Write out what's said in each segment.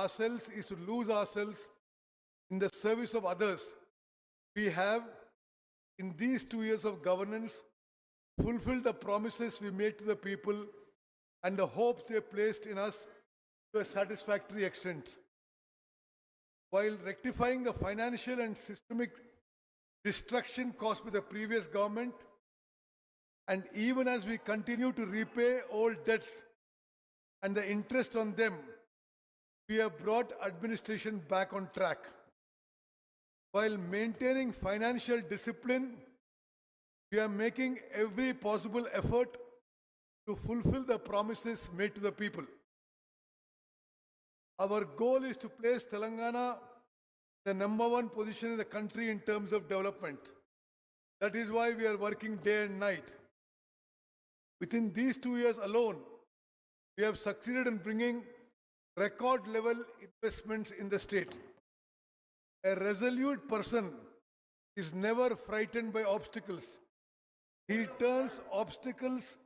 ourselves is to lose ourselves in the service of others. We have, in these 2 years of governance, fulfilled the promises we made to the people and the hopes they placed in us to a satisfactory extent. While rectifying the financial and systemic destruction caused by the previous government, and even as we continue to repay old debts and the interest on them, we have brought administration back on track. While maintaining financial discipline, we are making every possible effort to fulfill the promises made to the people. Our goal is to place Telangana the #1 position in the country in terms of development. That is why we are working day and night. Within these 2 years alone, we have succeeded in bringing record level investments in the state. A resolute person is never frightened by obstacles. He turns obstacles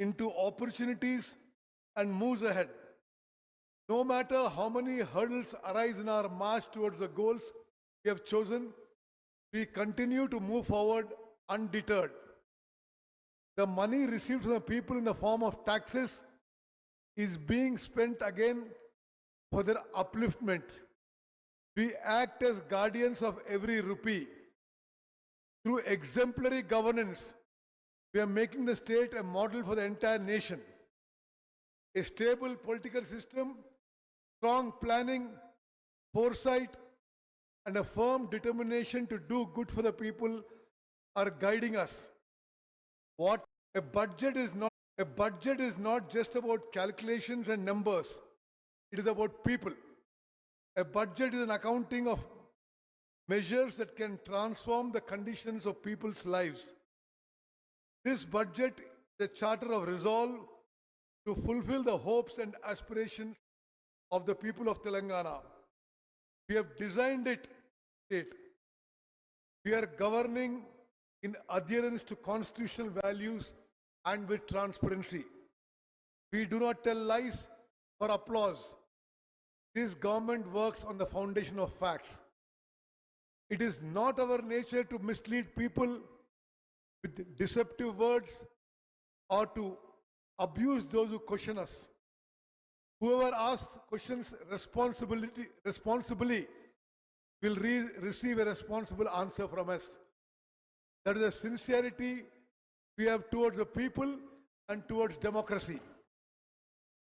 into opportunities and moves ahead. No matter how many hurdles arise in our march towards the goals we have chosen, we continue to move forward undeterred. The money received from the people in the form of taxes is being spent again for their upliftment. We act as guardians of every rupee. Through exemplary governance, we are making the state a model for the entire nation. A stable political system, strong planning, foresight, and a firm determination to do good for the people are guiding us. What a budget is not just about calculations and numbers. It is about people. A budget is an accounting of measures that can transform the conditions of people's lives. This budget is a charter of resolve to fulfill the hopes and aspirations of the people of Telangana. We have designed it. We are governing in adherence to constitutional values and with transparency. We do not tell lies for applause. This government works on the foundation of facts. It is not our nature to mislead people with deceptive words or to abuse those who question us. Whoever asks questions responsibly will receive a responsible answer from us. That is the sincerity we have towards the people and towards democracy.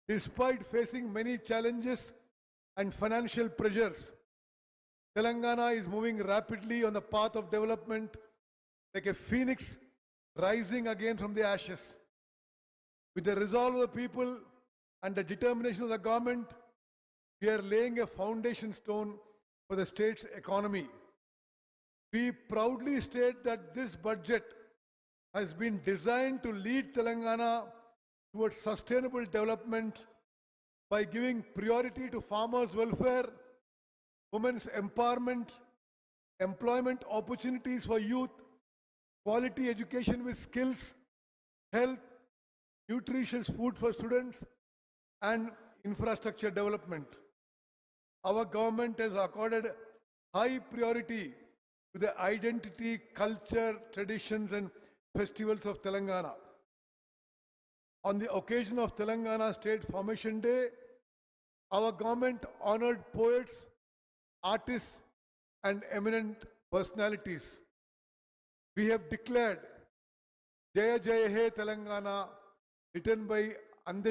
Despite facing many challenges and financial pressures, Telangana is moving rapidly on the path of development like a phoenix rising again from the ashes. With the resolve of the people and the determination of the government, we are laying a foundation stone for the state's economy. We proudly state that this budget has been designed to lead Telangana towards sustainable development by giving priority to farmers' welfare, women's empowerment, employment opportunities for youth, quality education with skills, health, nutritious food for students, and infrastructure development. Our government has accorded high priority to the identity, culture, traditions, and festivals of Telangana. On the occasion of Telangana State Formation Day, our government honored poets, artists, and eminent personalities. We have declared Jaya Jaya He Telangana, written by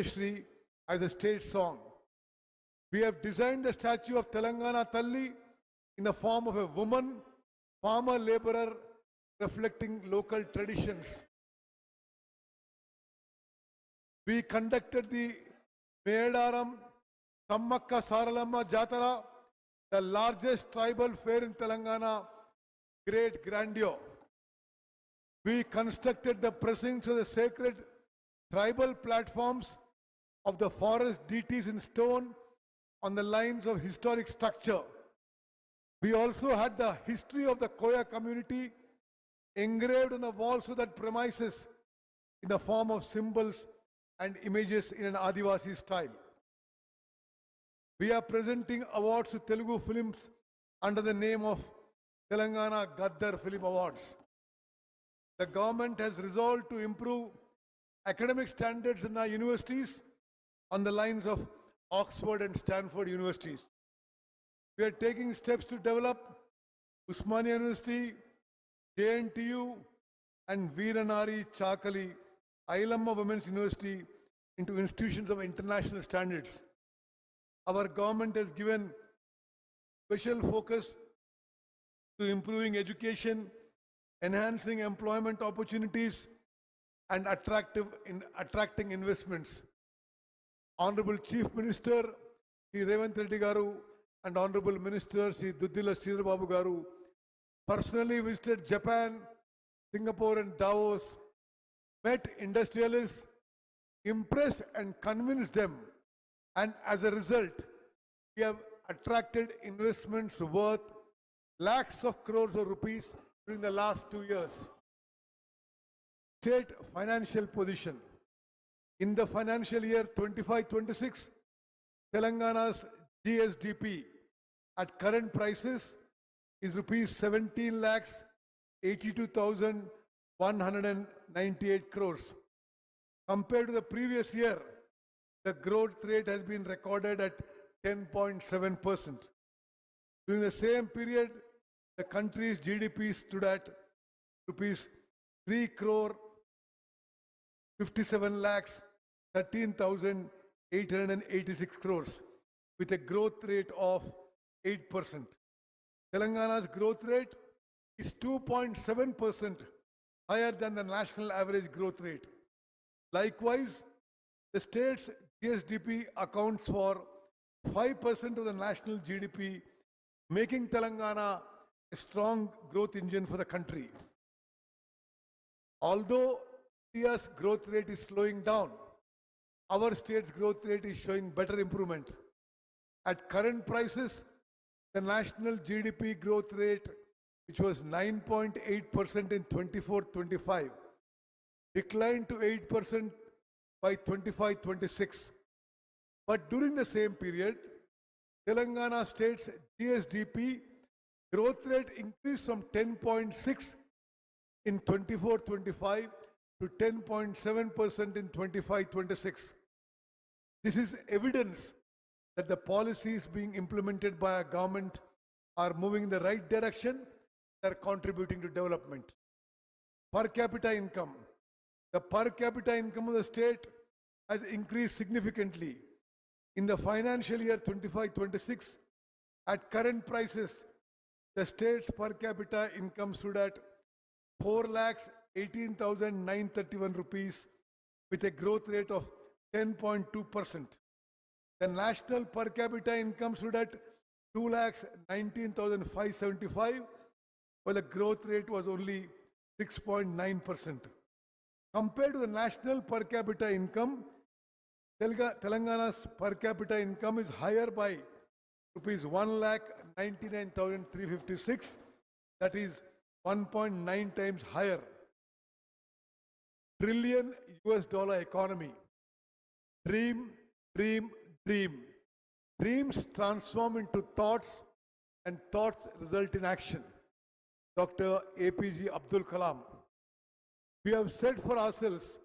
Shri, as a state song. We have designed the statue of Telangana Talli in the form of a woman, farmer laborer, reflecting local traditions. We conducted the Medaram Sammakka Saralamma Jatara, the largest tribal fair in Telangana, great grandeur. We constructed the precincts of the sacred tribal platforms of the forest deities in stone on the lines of historic structure. We also had the history of the Koya community engraved on the walls of that premises in the form of symbols and images in an Adivasi style. We are presenting awards to Telugu films under the name of Telangana Gaddar Film Awards. The government has resolved to improve academic standards in our universities on the lines of Oxford and Stanford universities. We are taking steps to develop Usmania University, JNTU, and Veeranari Chakali, Ailamma Women's University into institutions of international standards. Our government has given special focus to improving education, enhancing employment opportunities, and attracting investments. Honorable Chief Minister Shri Revanth Reddy garu and Honorable Minister Shri Duddila Sridhar Babu garu personally visited Japan, Singapore and Davos, met industrialists, impressed and convinced them, and as a result, we have attracted investments worth lakhs of crores of rupees during the last 2 years. State financial position. In the financial year 25-26, Telangana's GSDP at current prices is rupees 17 lakhs 82,198 crores. Compared to the previous year, the growth rate has been recorded at 10.7%. During the same period, the country's GDP stood at rupees 3 crore 57 lakhs 13,886 crores with a growth rate of 8%. Telangana's growth rate is 2.7% higher than the national average growth rate. Likewise, the state's GSDP accounts for 5% of the national GDP, making Telangana a strong growth engine for the country. Although India's growth rate is slowing down, our state's growth rate is showing better improvement. At current prices, the national GDP growth rate, which was 9.8% in 24-25, declined to 8% by 25-26. But during the same period, Telangana state's GSDP growth rate increased from 10.6 in 24-25 to 10.7% in 25-26. This is evidence that the policies being implemented by our government are moving in the right direction, they are contributing to development. Per capita income. The per capita income of the state has increased significantly. In the financial year 25-26, at current prices, the state's per capita income stood at 4,18,931 rupees with a growth rate of 10.2%. The national per capita income stood at 2,19,575, while the growth rate was only 6.9%. Compared to the national per capita income, Telangana's per capita income is higher by rupees 1,99,356, that is 1.9 times higher. Trillion US dollar economy. Dream, dream, dream. Dreams transform into thoughts and thoughts result in action. Dr. APJ Abdul Kalam. We have set for ourselves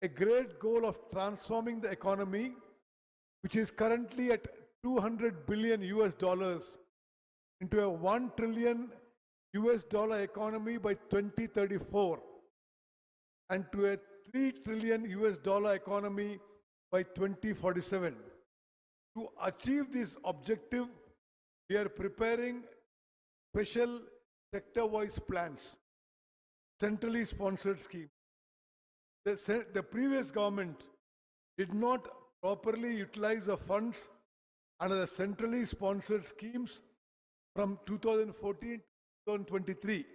a great goal of transforming the economy, which is currently at 200 billion US dollars, into a 1 trillion US dollar economy by 2034 and to a 3 trillion US dollar economy by 2047. To achieve this objective, we are preparing special sector-wise plans, centrally sponsored schemes. The previous government did not properly utilize the funds under the centrally sponsored schemes from 2014 to 2023.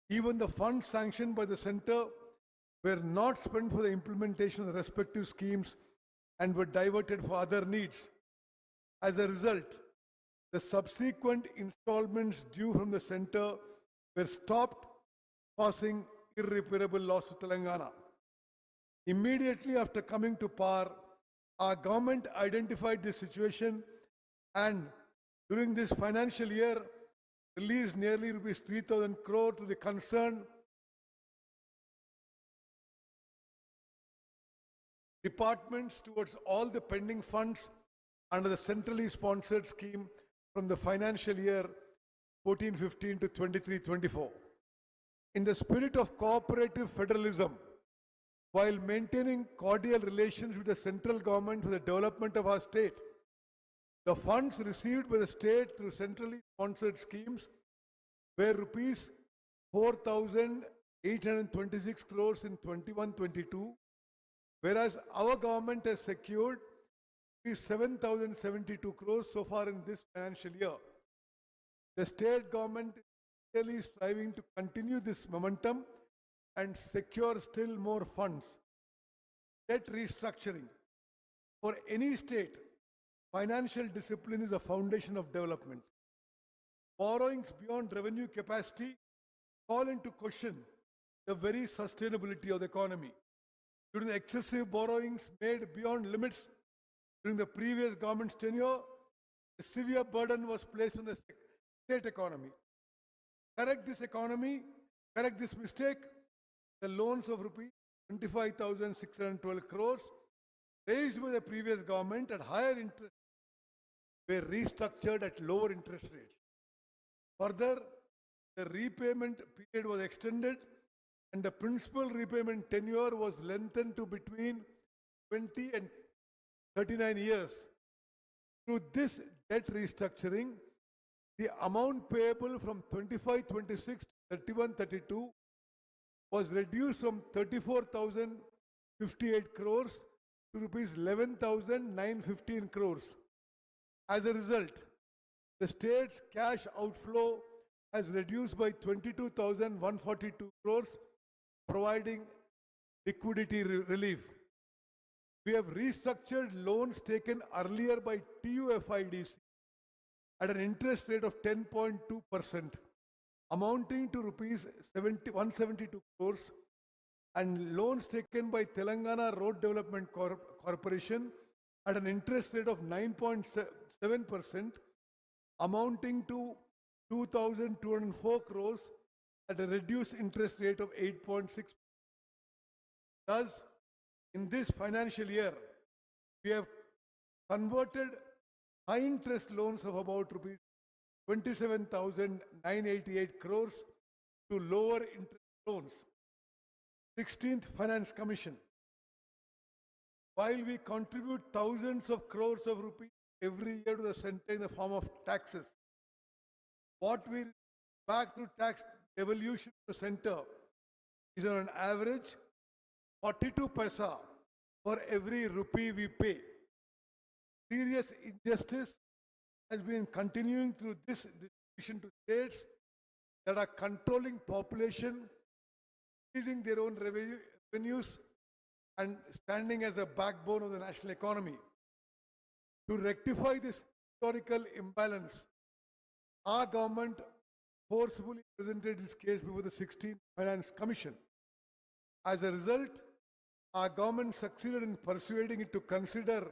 Even the funds sanctioned by the center were not spent for the implementation of the respective schemes and were diverted for other needs. As a result, the subsequent installments due from the center were stopped, causing irreparable loss to Telangana. Immediately after coming to power, Our government identified this situation and during this financial year released nearly rupees 3,000 crore to the concerned departments towards all the pending funds under the centrally sponsored scheme from the financial year 14-15 to 23-24. In the spirit of cooperative federalism, while maintaining cordial relations with the central government for the development of our state, the funds received by the state through centrally sponsored schemes were rupees 4,826 crores in 21-22, whereas our government has secured 7,072 crores so far in this financial year. The state government is really striving to continue this momentum and secure still more funds. Debt restructuring. For any state, financial discipline is a foundation of development. Borrowings beyond revenue capacity call into question the very sustainability of the economy. Due to the excessive borrowings made beyond limits during the previous government's tenure, a severe burden was placed on the state economy. Correct this mistake, the loans of rupees 25,612 crores raised by the previous government at higher interest were restructured at lower interest rates. Further, the repayment period was extended and the principal repayment tenure was lengthened to between 20 and 39 years. Through this debt restructuring, the amount payable from 25-26 to 31-32 was reduced from 34,058 crores to rupees 11,915 crores. As a result, the state's cash outflow has reduced by 22,142 crores, providing liquidity relief. We have restructured loans taken earlier by TUFIDC at an interest rate of 10.2%, amounting to rupees 172 crores, and loans taken by Telangana Road Development Corporation at an interest rate of 9.7%, amounting to 2,204 crores at a reduced interest rate of 8.6%. Thus, in this financial year, we have converted high interest loans of about rupees 27,988 crores to lower interest loans. 16th Finance Commission. While we contribute thousands of crores of rupees every year to the center in the form of taxes, what we back through tax devolution to the center is on an average 42 paisa for every rupee we pay. Serious injustice has been continuing through this distribution to states that are controlling population, increasing their own revenues, and standing as a backbone of the national economy. To rectify this historical imbalance, our government forcefully presented this case before the 16th Finance Commission. As a result, our government succeeded in persuading it to consider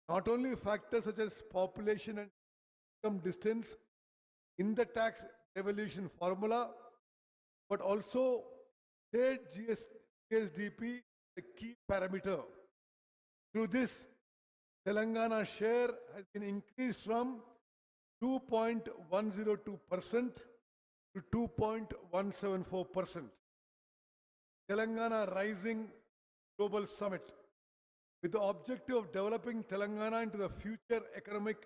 not only factors such as population and income distance in the tax devolution formula, but also state GSDP, a key parameter. Through this, Telangana share has been increased from 2.102% to 2.174%. Telangana Rising Global Summit, with the objective of developing Telangana into the future economic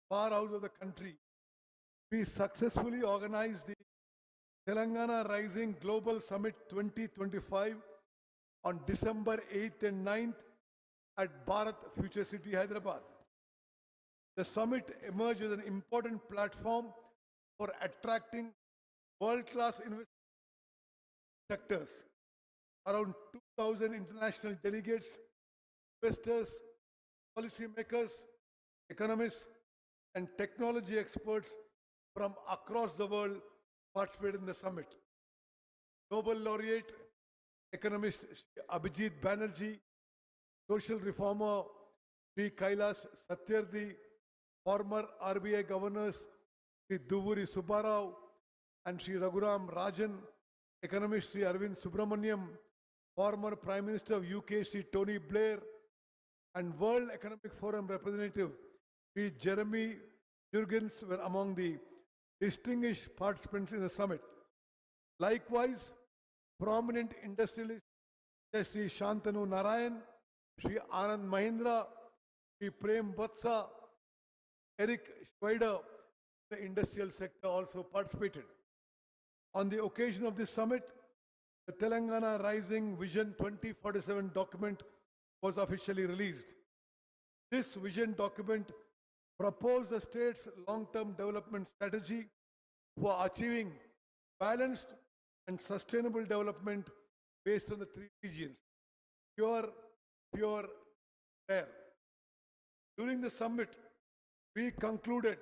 powerhouse of the country. We successfully organized the Telangana Rising Global Summit 2025 on December 8th and 9th at Bharat Future City, Hyderabad. The summit emerged as an important platform for attracting world-class sectors. Around 2,000 international delegates, investors, policymakers, economists, and technology experts from across the world participated in the summit. Nobel laureate, economist Abhijit Banerjee, social reformer Shri Kailas Satyarthi, former RBI governors Shri Duvuri Subbarao and Shri Raghuram Rajan, economist Shri Arvind Subramaniam, former Prime Minister of UK Shri Tony Blair, and World Economic Forum representative Shri Jeremy Jurgens were among the distinguished participants in the summit. Likewise, prominent industrialists Shri Shantanu Narayan, Shri Anand Mahindra, Shri Prem Vatsa, Eric Schweider, the industrial sector also participated. On the occasion of this summit, the Telangana Rising Vision 2047 document was officially released. This vision document proposed the state's long-term development strategy for achieving balanced and sustainable development based on the three regions: pure, pure, rare. During the summit, we concluded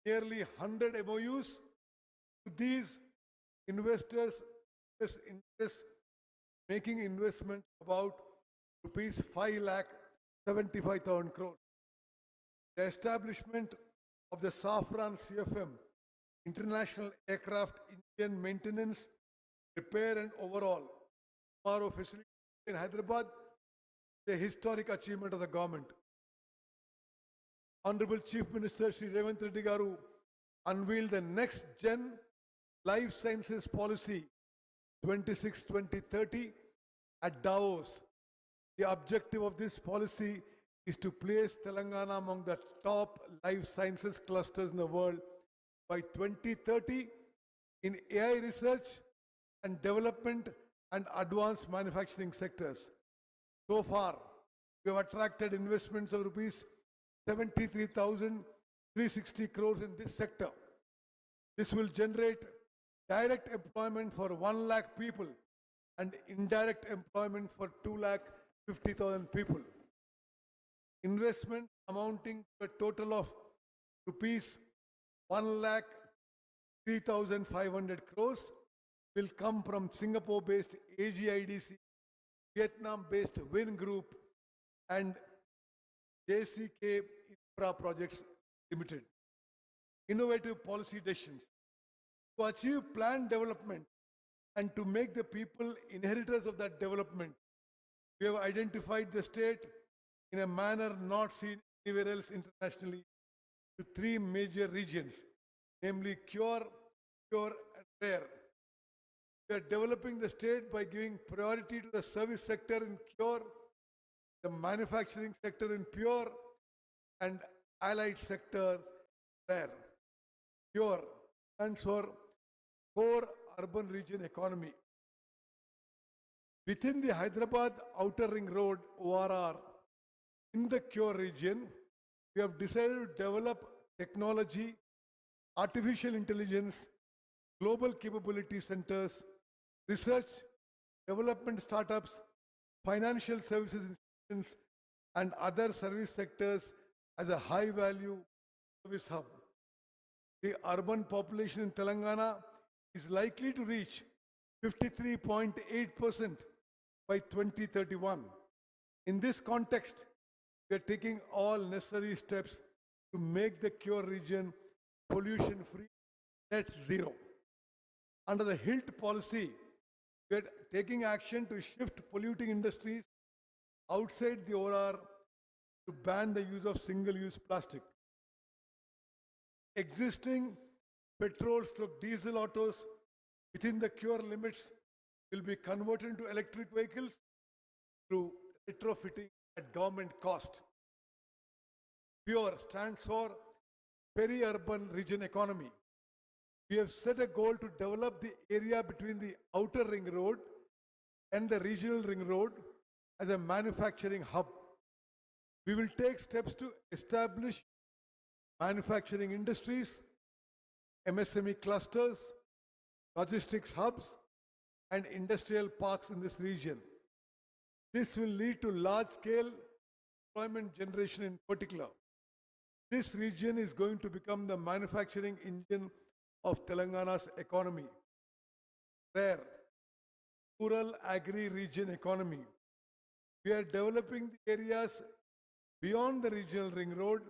nearly 100 MOUs. These investors expressed interest making investment about rupees 5,75,000 crores. The establishment of the Safran CFM, International Aircraft Engine Maintenance, Repair and Overhaul MRO facility in Hyderabad, a historic achievement of the government. Honorable Chief Minister Shri Revant Reddy garu unveiled the next gen life sciences policy 26-2030 at Davos. The objective of this policy is to place Telangana among the top life sciences clusters in the world by 2030 in AI research and development and advanced manufacturing sectors. So far, we have attracted investments of rupees 73,360 crores in this sector. This will generate direct employment for 1 lakh people and indirect employment for 2,50,000 people. Investment amounting to a total of rupees 1,03,500 crores will come from Singapore-based AGIDC, Vietnam-based Win Group, and JCK Infra Projects Limited. Innovative policy decisions. To achieve planned development and to make the people inheritors of that development, we have identified the state in a manner not seen anywhere else internationally to three major regions, namely Cure, Pure, and Rare. We are developing the state by giving priority to the service sector in Cure, the manufacturing sector in Pure, and allied sector Rare. Pure stands for Core Urban Region Economy. Within the Hyderabad Outer Ring Road ORR, in the Cure region, we have decided to develop technology, artificial intelligence, global capability centers, research, development startups, financial services institutions, and other service sectors as a high-value service hub. The urban population in Telangana is likely to reach 53.8% by 2031. In this context, we are taking all necessary steps to make the Cure region pollution-free, net zero. Under the HILT policy, we are taking action to shift polluting industries outside the ORR to ban the use of single-use plastic. Existing petrol/diesel autos within the Cure limits will be converted into electric vehicles through retrofitting at government cost. Pure stands for Peri-Urban Region Economy. We have set a goal to develop the area between the Outer Ring Road and the Regional Ring Road as a manufacturing hub. We will take steps to establish manufacturing industries, MSME clusters, logistics hubs, and industrial parks in this region. This will lead to large-scale employment generation in particular. This region is going to become the manufacturing engine of Telangana's economy. Rare, Rural Agri-Region Economy. We are developing the areas beyond the regional ring road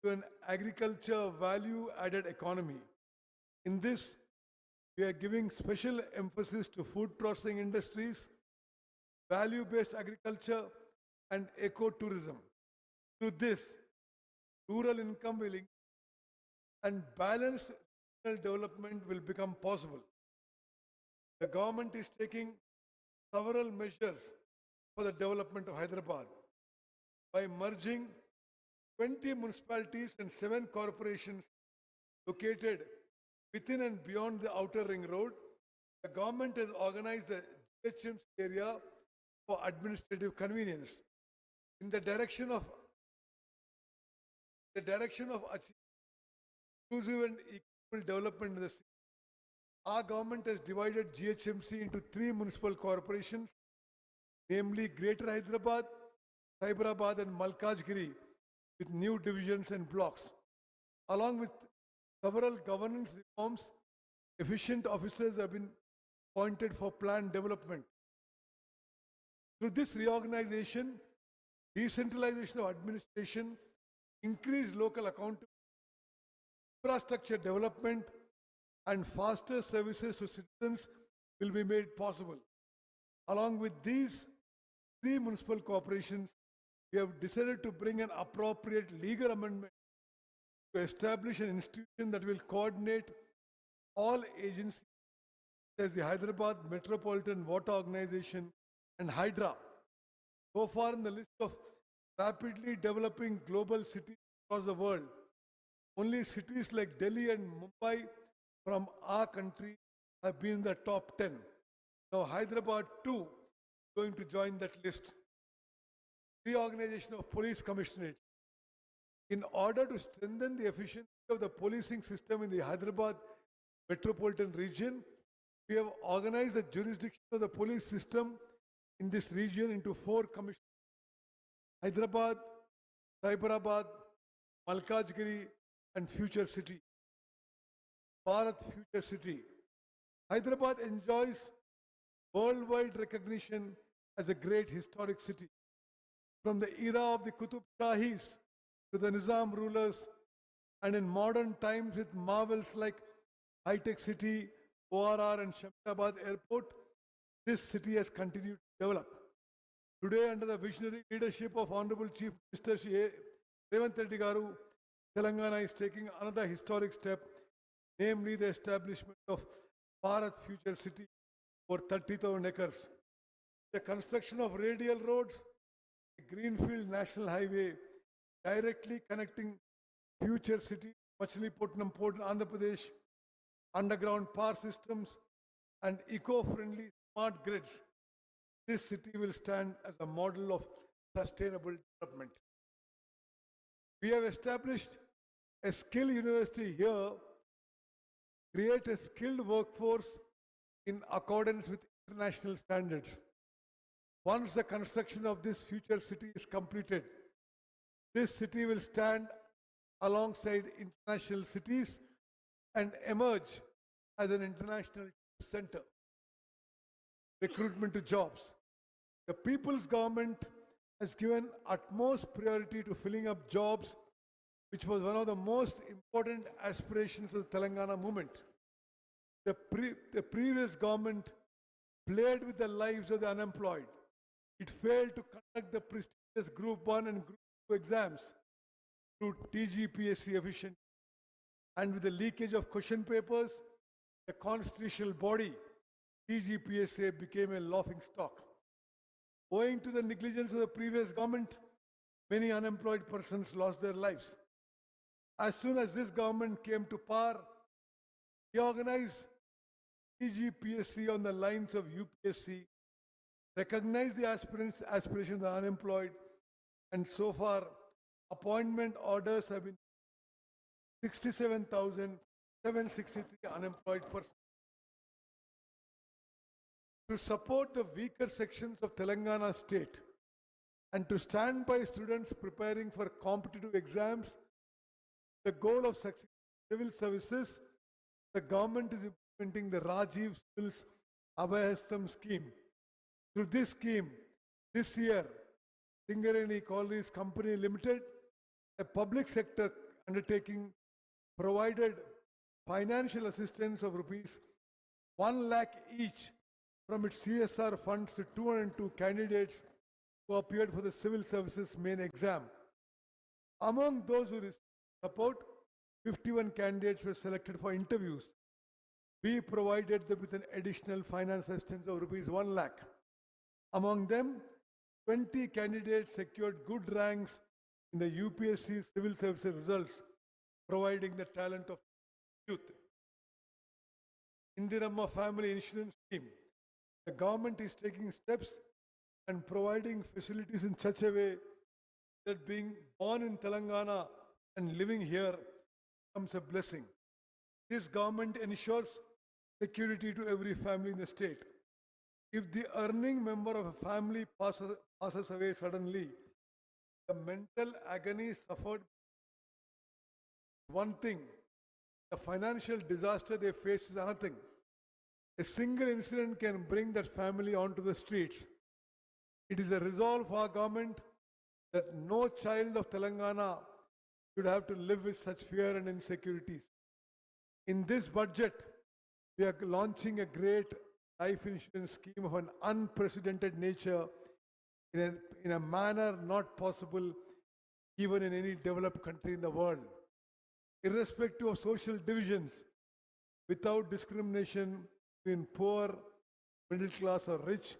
to an agriculture value-added economy. In this, we are giving special emphasis to food processing industries, value-based agriculture, and ecotourism. Through this, rural income will increase and balanced regional development will become possible. The government is taking several measures for the development of Hyderabad by merging 20 municipalities and 7 corporations located within and beyond the outer ring road. The government has organized the GHMC area for administrative convenience in the direction of achieving inclusive and equal development in the city. Our government has divided GHMC into 3 municipal corporations, namely Greater Hyderabad, Hyderabad and Malkajgiri, with new divisions and blocks. Along with several governance reforms, efficient officers have been appointed for plan development. Through this reorganization, decentralization of administration, increased local accountability, infrastructure development, and faster services to citizens will be made possible. Along with these 3 municipal corporations, we have decided to bring an appropriate legal amendment to establish an institution that will coordinate all agencies such as the Hyderabad Metropolitan Water Organization and Hydra. So far in the list of rapidly developing global cities across the world, only cities like Delhi and Mumbai from our country have been in the top 10. Now Hyderabad too is going to join that list. Reorganization of police commissionates. In order to strengthen the efficiency of the policing system in the Hyderabad metropolitan region, we have organized the jurisdiction of the police system in this region into 4 commissions: Hyderabad, Cyberabad, Malkajgiri, and Future City. Bharat Future City. Hyderabad enjoys worldwide recognition as a great historic city. From the era of the Qutub Shahis to the Nizam rulers, and in modern times with marvels like high-tech city, ORR and Shamshabad Airport, this city has continued to develop. Today, under the visionary leadership of Honorable Chief Minister Shri Revanth Reddy garu, Telangana is taking another historic step, namely the establishment of Bharat Future City for 30,000 acres. The construction of radial roads, a greenfield national highway directly connecting Future City, Machilipatnam Port in Andhra Pradesh, underground power systems, and eco-friendly smart grids. This city will stand as a model of sustainable development. We have established a skill university here, create a skilled workforce in accordance with international standards. Once the construction of this future city is completed, this city will stand alongside international cities and emerge as an international center. Recruitment to jobs. The people's government has given utmost priority to filling up jobs, which was one of the most important aspirations of the Telangana movement. The previous government played with the lives of the unemployed. It failed to conduct the prestigious Group 1 and Group 2 exams through TGPSC efficiently. And with the leakage of question papers, the constitutional body, TGPSA, became a laughing stock. Owing to the negligence of the previous government, many unemployed persons lost their lives. As soon as this government came to power, we organized TGPSC on the lines of UPSC, recognized the aspirations of the unemployed, and so far, appointment orders have been 67,763 unemployed persons. To support the weaker sections of Telangana state and to stand by students preparing for competitive exams, the goal of civil services, the government is implementing the Rajiv Skills Abhayastam scheme. Through this scheme, this year, Singareni Collieries Company Limited, a public sector undertaking, provided financial assistance of rupees 1 lakh each from its CSR funds to 202 candidates who appeared for the civil services main exam. Among those who received support, 51 candidates were selected for interviews. We provided them with an additional finance assistance of rupees 1 lakh. Among them, 20 candidates secured good ranks in the UPSC civil services results, providing the talent of youth. Indiramma Family Insurance Scheme. The government is taking steps and providing facilities in such a way that being born in Telangana and living here becomes a blessing. This government ensures security to every family in the state. If the earning member of a family passes away suddenly, the mental agony suffered one thing, the financial disaster they face is another thing. A single incident can bring that family onto the streets. It is a resolve of our government that no child of Telangana should have to live with such fear and insecurities. In this budget, we are launching a great life insurance scheme of an unprecedented nature in a manner not possible even in any developed country in the world. Irrespective of social divisions, without discrimination between poor, middle class or rich,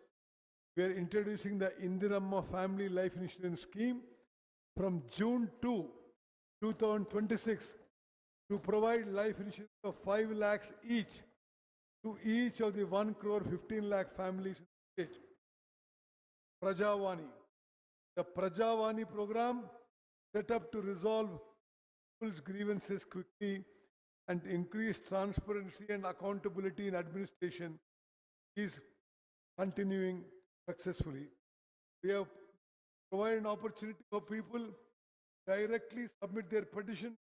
we are introducing the Indiramma Family Life Insurance Scheme from June 2, 2026 to provide life insurance of 5 lakhs each to each of the 1 crore 15 lakh families in the state. Prajavani. The Prajavani program, set up to resolve people's grievances quickly and increase transparency and accountability in administration, is continuing successfully. We have provided an opportunity for people directly submit their petition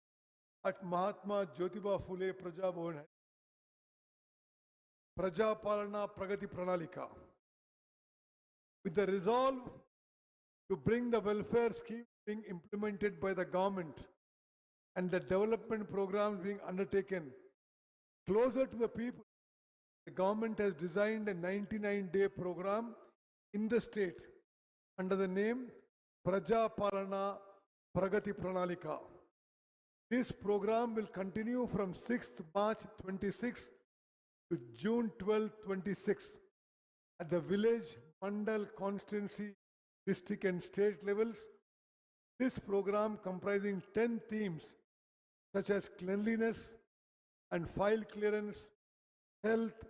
at Mahatma Jyotiba Phule Praja Bhavan. Praja Palana Pragati Pranalika. With the resolve to bring the welfare scheme being implemented by the government and the development programs being undertaken closer to the people, the government has designed a 99-day program in the state under the name Praja Palana Pragati Pranalika. This program will continue from 6th March 26 to June 12, 26 at the village, mandal, constituency, district and state levels. This program, comprising 10 themes such as cleanliness and file clearance, health,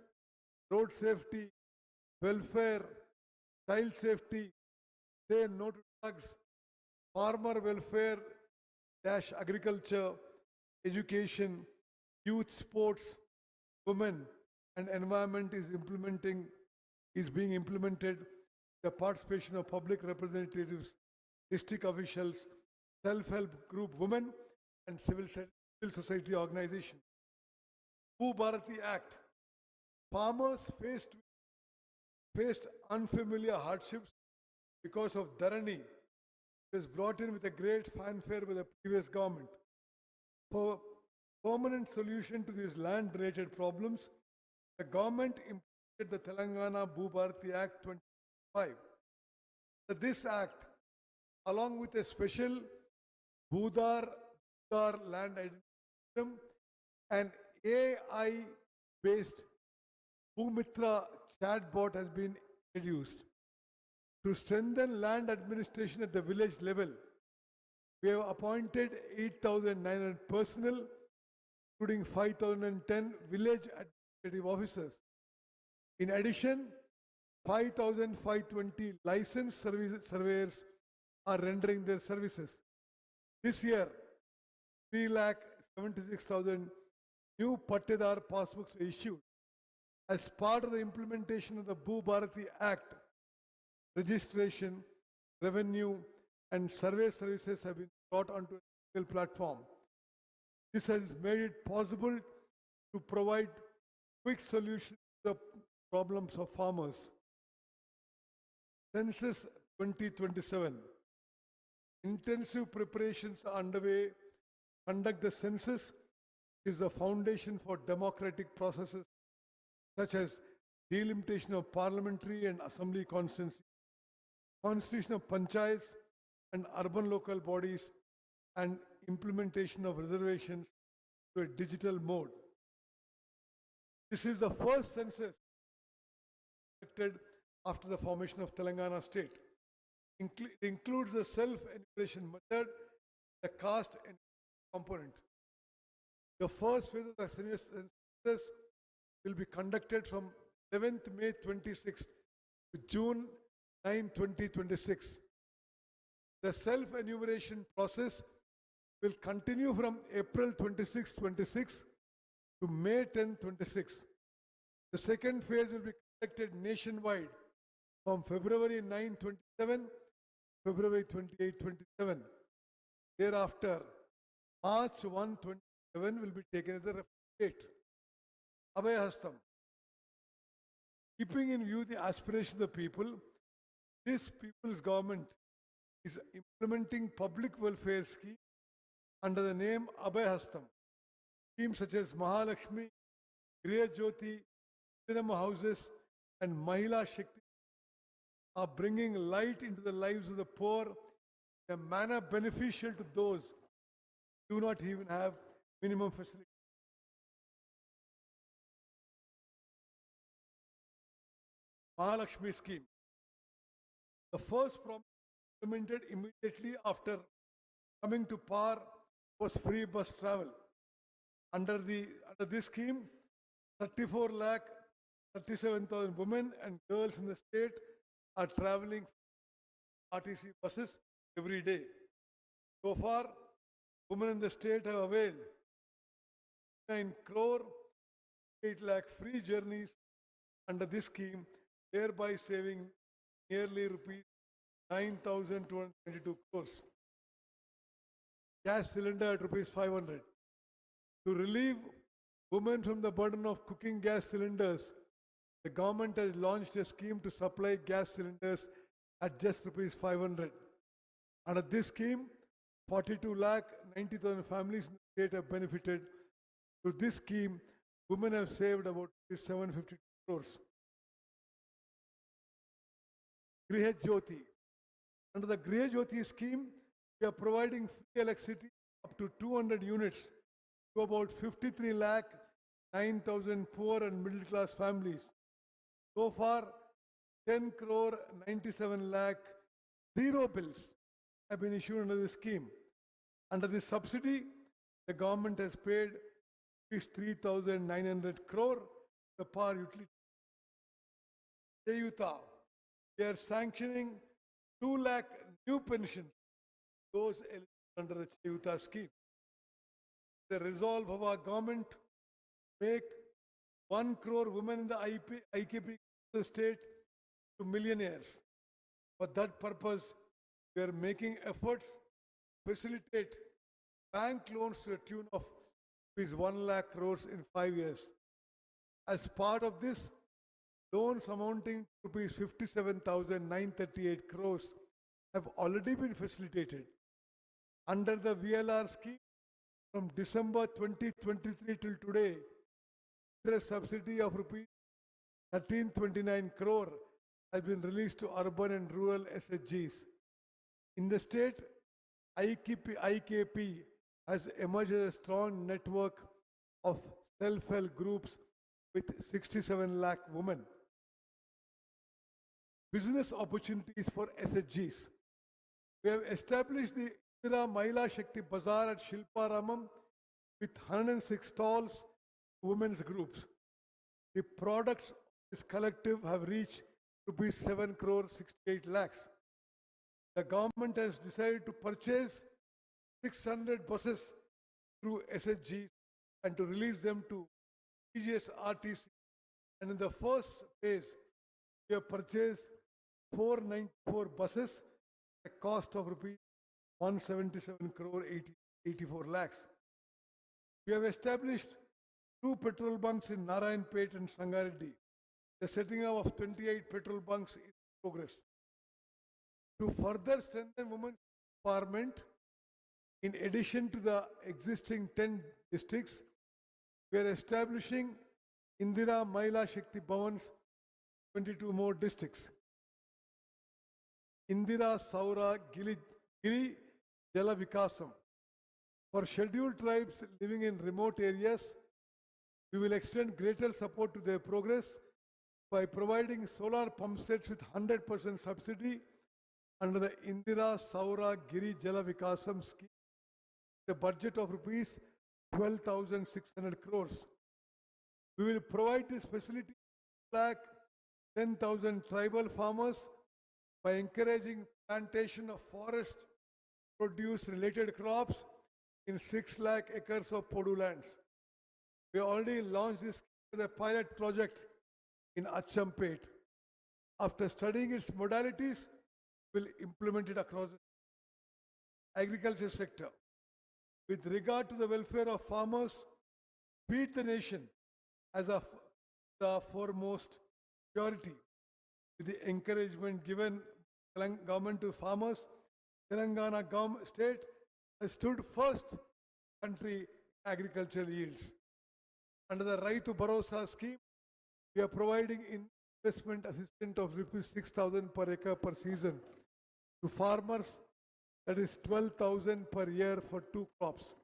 road safety, welfare, child safety, say no to drugs, farmer welfare -- agriculture, education, youth sports, women and environment is being implemented. The participation of public representatives, district officials, self-help group women and civil society organizations. Bharati Act. Farmers faced unfamiliar hardships because of Dharani. It was brought in with a great fanfare by the previous government. For permanent solution to these land-related problems, the government implemented the Telangana Bharati Act 25. This act, along with a special Bhudar land identity system and AI-based Bhumitra chatbot, has been introduced. To strengthen land administration at the village level, we have appointed 8,900 personnel, including 5,010 village administrative officers. In addition, 5,520 licensed surveyors are rendering their services. This year, 3,76,000 new Pattedar passbooks were issued. As part of the implementation of the Bharati Act, registration, revenue, and survey services have been brought onto a single platform. This has made it possible to provide quick solutions to the problems of farmers. Census 2027. Intensive preparations are underway. Conduct the census is the foundation for democratic processes such as delimitation of parliamentary and assembly constituencies, constitution of panchayats and urban local bodies, and implementation of reservations to a digital mode. This is the first census conducted after the formation of Telangana state. It includes the self-enumeration method, the caste and component. The first phase of the census will be conducted from 11th May 26 to June 9, 2026. The self-enumeration process will continue from April 26, 26 to May 10, 26. The second phase will be conducted nationwide from February 9, 27, February 28, 27. Thereafter, March 1, 27 will be taken as the reference date. Abhayahastam. Keeping in view the aspirations of the people, this people's government is implementing public welfare scheme under the name Abhayahastam. Schemes such as Mahalakshmi, Griha Jyoti, Cinema houses, and Mahila Shakti are bringing light into the lives of the poor in a manner beneficial to those who do not even have minimum facilities. Mahalakshmi scheme. The first promise implemented immediately after coming to power was free bus travel. Under this scheme, 34 lakh 37,000 women and girls in the state are traveling RTC buses every day. So far, women in the state have availed 9 crore 8 lakh free journeys under this scheme, thereby saving nearly rupees 9,222 crores. Gas cylinder at rupees 500. To relieve women from the burden of cooking gas cylinders, the government has launched a scheme to supply gas cylinders at just rupees 500. Under this scheme, 42 lakh 90,000 families in the state have benefited. Through this scheme, women have saved about 750 crores. Griha Jyoti. Under the Griha Jyoti scheme, we are providing free electricity up to 200 units to about 53 lakh 9,000 poor and middle class families. So far, 10 crore 97 lakh zero bills have been issued under this scheme. Under this subsidy, the government has paid 3,900 crore the power utility. Cheyuta. We are sanctioning 2 lakh new pensions, those eligible under the Cheyuta scheme. The resolve of our government to make 1 crore women in the IKP state to millionaires. For that purpose, we are making efforts to facilitate bank loans to the tune of 1 lakh crores in 5 years. As part of this, loans amounting to rupees 57,938 crores have already been facilitated. Under the VLR scheme, from December 2023 till today, a subsidy of rupees 1329 crore has been released to urban and rural SHGs. In the state, IKP has emerged as a strong network of self-help groups with 67 lakh women. Business opportunities for SHGs. We have established the Indira Mahila Shakti Bazaar at Shilparamam with 106 stalls, women's groups. The products of this collective have reached rupees 7 crore 68 lakhs. The government has decided to purchase 600 buses through SHG and to release them to TGS RTC. And in the first phase, we have purchased 494 buses at a cost of rupees 177 crore 84 lakhs. We have established 2 petrol bunks in Narayanpet and Sangareddy. The setting up of 28 petrol bunks is in progress. To further strengthen women's empowerment. In addition to the existing 10 districts, we are establishing Indira Mahila Shakti Bhavans, 22 more districts. Indira Saura Giri Jala Vikasam. For scheduled tribes living in remote areas, we will extend greater support to their progress by providing solar pump sets with 100% subsidy under the Indira Saura Giri Jala Vikasam scheme, the budget of rupees 12,600 crores. We will provide this facility to 10,000 tribal farmers by encouraging plantation of forest produce related crops in 6 lakh acres of Podu lands. We already launched this as a pilot project in Achampet. After studying its modalities, we will implement it across the agriculture sector. With regard to the welfare of farmers, feed the nation as the foremost priority. With the encouragement given government to farmers, Telangana state has stood first country agricultural yields. Under the Raitu Bharosa scheme, we are providing investment assistance of rupees 6,000 per acre per season to farmers, that is 12,000 per year for 2 crops.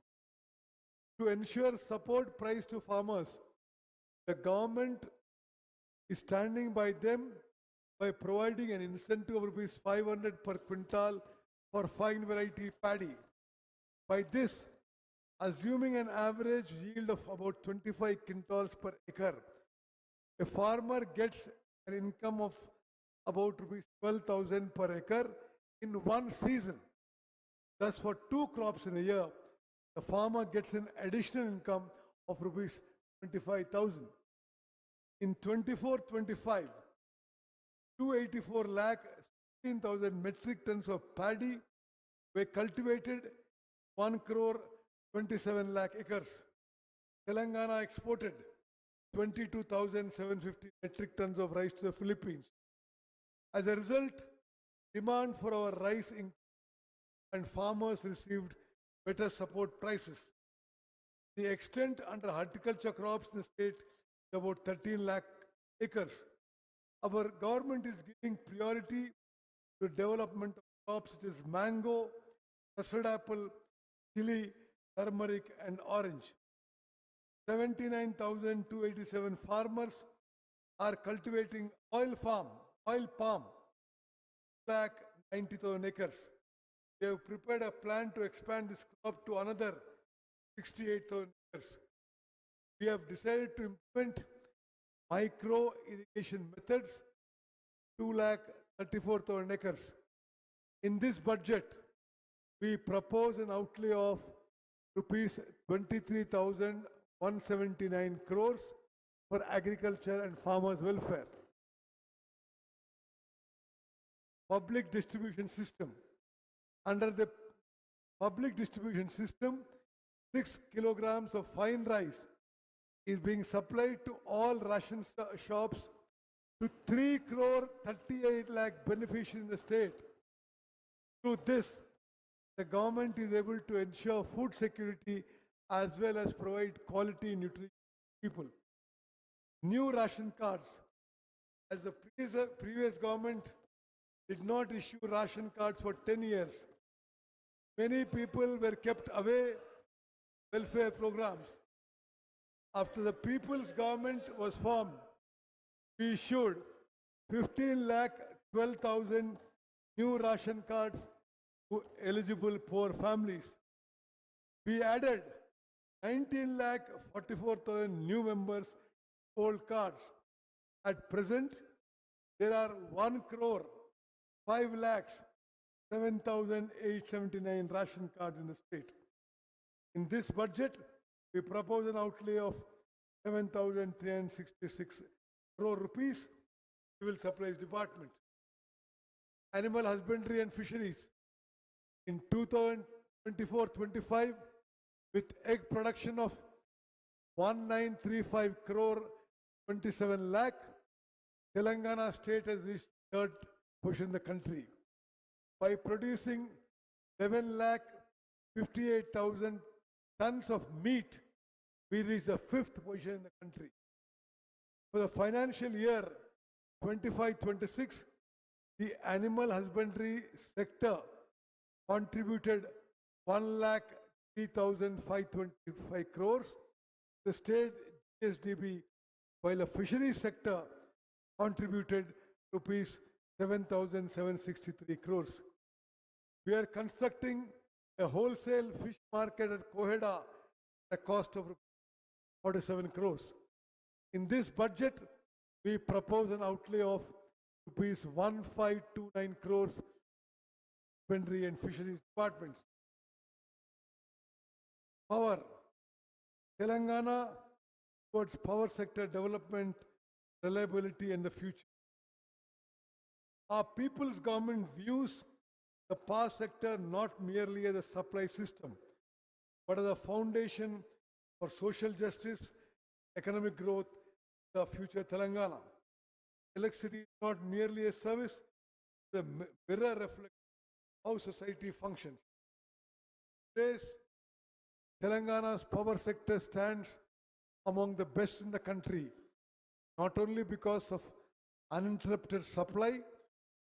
To ensure support price to farmers, the government is standing by them by providing an incentive of rupees 500 per quintal for fine variety paddy. By this, assuming an average yield of about 25 quintals per acre, a farmer gets an income of about rupees 12,000 per acre in one season. Thus, for 2 crops in a year, the farmer gets an additional income of rupees 25,000. In 24-25, 284 lakh 16,000 metric tons of paddy were cultivated, 1 crore 27 lakh acres. Telangana exported 22,750 metric tons of rice to the Philippines. As a result, demand for our rice increased and farmers received better support prices. The extent under horticulture crops in the state is about 13 lakh acres. Our government is giving priority to development of crops such as mango, custard apple, chili, turmeric, and orange. 79,287 farmers are cultivating oil palm, 90,000 acres. We have prepared a plan to expand this crop to another 68,000 acres. We have decided to implement micro irrigation methods, 234,000 acres. In this budget, we propose an outlay of rupees 23,179 crores for agriculture and farmers' welfare. Public distribution system. Under the public distribution system, 6 kilograms of fine rice is being supplied to all ration shops to 3 crore 38 lakh beneficiaries in the state. Through this, the government is able to ensure food security as well as provide quality nutrition to people. New ration cards. As the previous government did not issue ration cards for 10 years, many people were kept away welfare programs. After the people's government was formed, we issued 15 lakh 12,000 new ration cards to eligible poor families. We added 19 lakh 44,000 new members old cards. At present, there are 1 crore 5 lakhs 7,879 ration cards in the state. In this budget, we propose an outlay of 7,366 crore rupees civil supplies department. Animal husbandry and fisheries. In 2024-25, with egg production of 1935 crore 27 lakh, Telangana state has reached third position in the country. By producing 11 lakh 58,000 tons of meat. We reached the fifth position in the country. For the financial year 25-26, the animal husbandry sector contributed 1 lakh 3,525 crores. The state GSDP, while the fisheries sector contributed rupees 7,763 crores. We are constructing a wholesale fish market at Koheda at a cost of 47 crores. In this budget, we propose an outlay of rupees 1529 crores husbandry and fisheries departments. Power. Telangana towards power sector development, reliability and the future. Our people's government views the power sector not merely as a supply system, but as a foundation for social justice, economic growth, the future Telangana. Electricity is not merely a service, the mirror reflects how society functions. Today's Telangana's power sector stands among the best in the country, not only because of uninterrupted supply,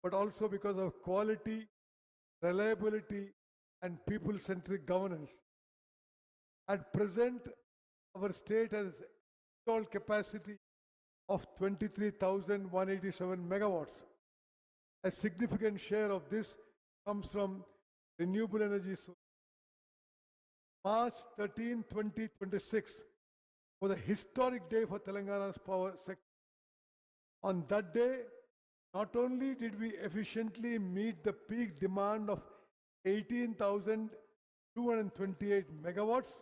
but also because of quality, reliability, and people-centric governance. At present, our state has installed capacity of 23,187 megawatts. A significant share of this comes from renewable energy sources. March 13, 2026 was a historic day for Telangana's power sector. On that day, not only did we efficiently meet the peak demand of 18,228 megawatts,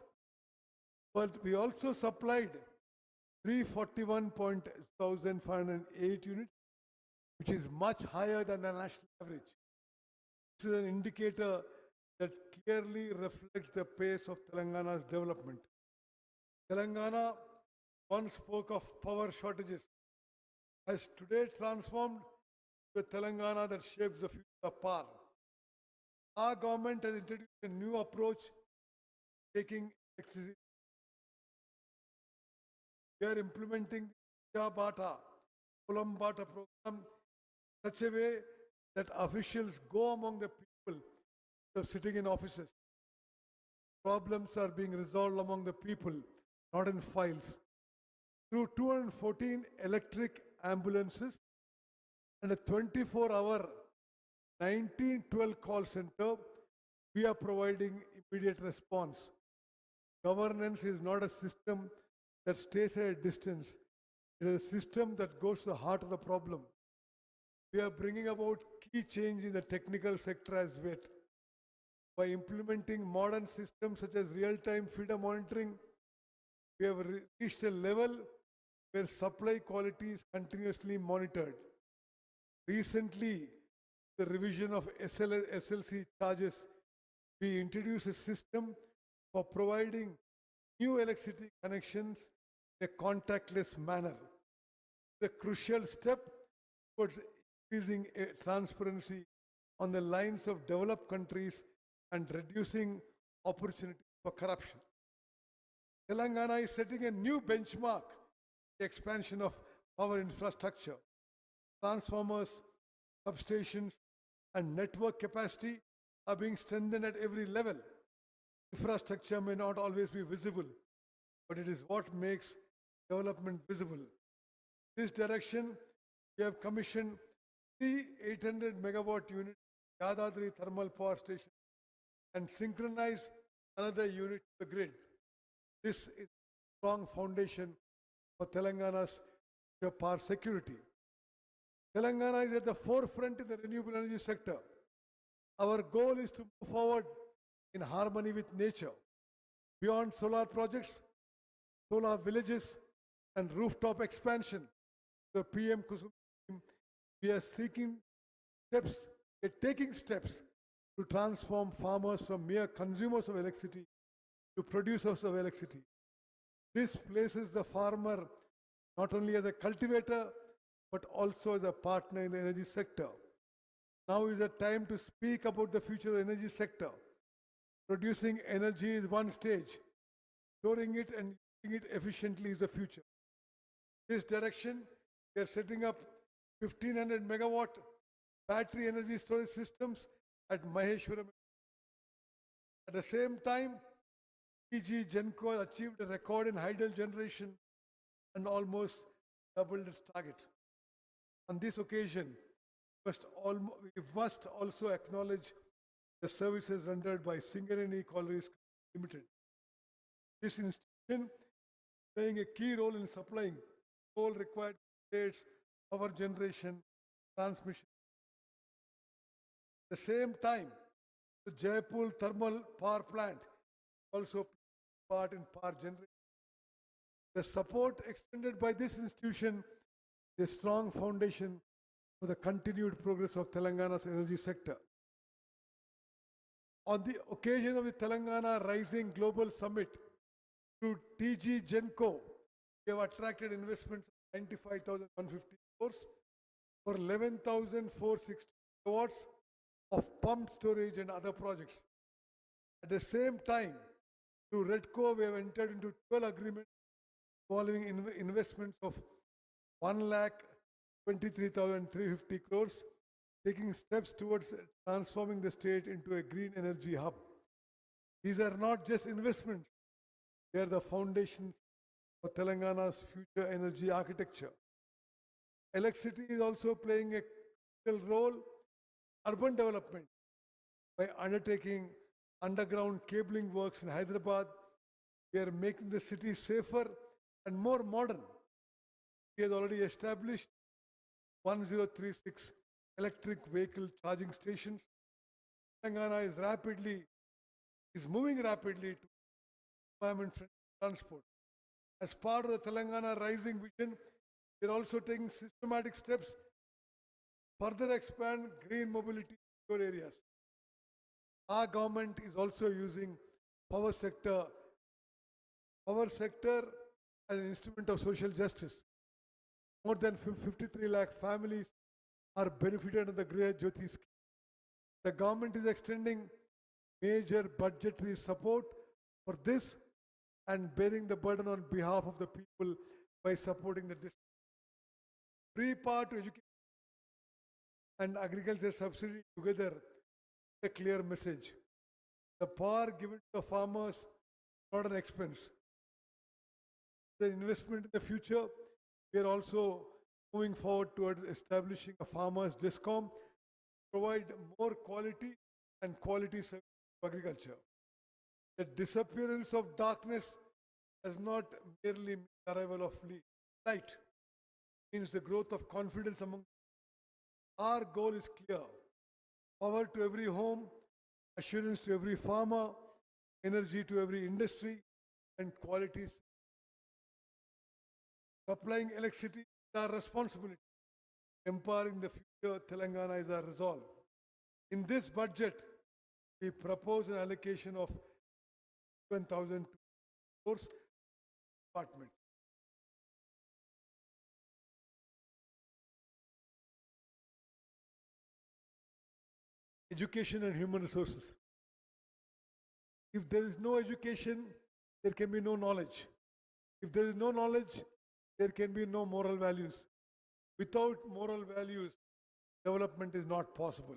but we also supplied 341,508 units, which is much higher than the national average. This is an indicator that clearly reflects the pace of Telangana's development. Telangana once spoke of power shortages, has today transformed to a Telangana that shapes the future of power. Our government has introduced a new approach, taking electricity. We are implementing the Bata, Kolam Bata program in such a way that officials go among the people who are sitting in offices. Problems are being resolved among the people, not in files. Through 214 electric ambulances and a 24-hour 1912 call center, we are providing immediate response. Governance is not a system that stays at a distance. It is a system that goes to the heart of the problem. We are bringing about key change in the technical sector as well. By implementing modern systems such as real-time feeder monitoring, we have reached a level where supply quality is continuously monitored. Recently, the revision of SLC charges, we introduced a system for providing new electricity connections in a contactless manner. The crucial step towards increasing transparency on the lines of developed countries and reducing opportunities for corruption. Telangana is setting a new benchmark, the expansion of power infrastructure. Transformers, substations, and network capacity are being strengthened at every level. Infrastructure may not always be visible, but it is what makes development visible. In this direction, we have commissioned 3 800 megawatt units Yadadri thermal power station and synchronized another unit to the grid. This is a strong foundation for Telangana's power security. Telangana is at the forefront in the renewable energy sector. Our goal is to move forward in harmony with nature. Beyond solar projects, solar villages, and rooftop expansion, the PM Kusum scheme, we are taking steps to transform farmers from mere consumers of electricity to producers of electricity. This places the farmer not only as a cultivator, but also as a partner in the energy sector. Now is the time to speak about the future energy sector. Producing energy is one stage. Storing it and using it efficiently is the future. This direction, we are setting up 1500 megawatt battery energy storage systems at Maheshwaram. At the same time, PG Genco achieved a record in hydel generation and almost doubled its target. On this occasion, we must also acknowledge the services rendered by Singareni Collieries Limited. This institution playing a key role in supplying all required states, power generation, transmission. At the same time, the Jaipur thermal power plant also plays part in power generation. The support extended by this institution is a strong foundation for the continued progress of Telangana's energy sector. On the occasion of the Telangana Rising Global Summit, through TG Genco, we have attracted investments of 95,150 crores for 11,460 megawatts of pumped storage and other projects. At the same time, through REDCO, we have entered into 12 agreements involving investments of 1,23,350 crores, taking steps towards transforming the state into a green energy hub. These are not just investments, they are the foundations for Telangana's future energy architecture. Electricity is also playing a crucial role in urban development by undertaking underground cabling works in Hyderabad. We are making the city safer and more modern. We have already established 1036 electric vehicle charging stations. Telangana is moving rapidly to environment-friendly transport. As part of the Telangana Rising Vision, we are also taking systematic steps to further expand green mobility in rural areas. Our government is also using power sector as an instrument of social justice. More than 53 lakh families are benefited in the Great Jyoti scheme. The government is extending major budgetary support for this and bearing the burden on behalf of the people by supporting the district. Free power to education and agriculture subsidy together a clear message. The power given to the farmers is not an expense. The investment in the future, we are also moving forward towards establishing a farmers discom, provide more quality and quality service to agriculture. The disappearance of darkness does not merely mean the arrival of light. It means the growth of confidence among. Our goal is clear. Power to every home, assurance to every farmer, energy to every industry, and qualities. Supplying electricity is our responsibility. Empowering the future Telangana is our resolve. In this budget, we propose an allocation of 7,000 crores department. Education and human resources. If there is no education, there can be no knowledge. If there is no knowledge, there can be no moral values. Without moral values, development is not possible.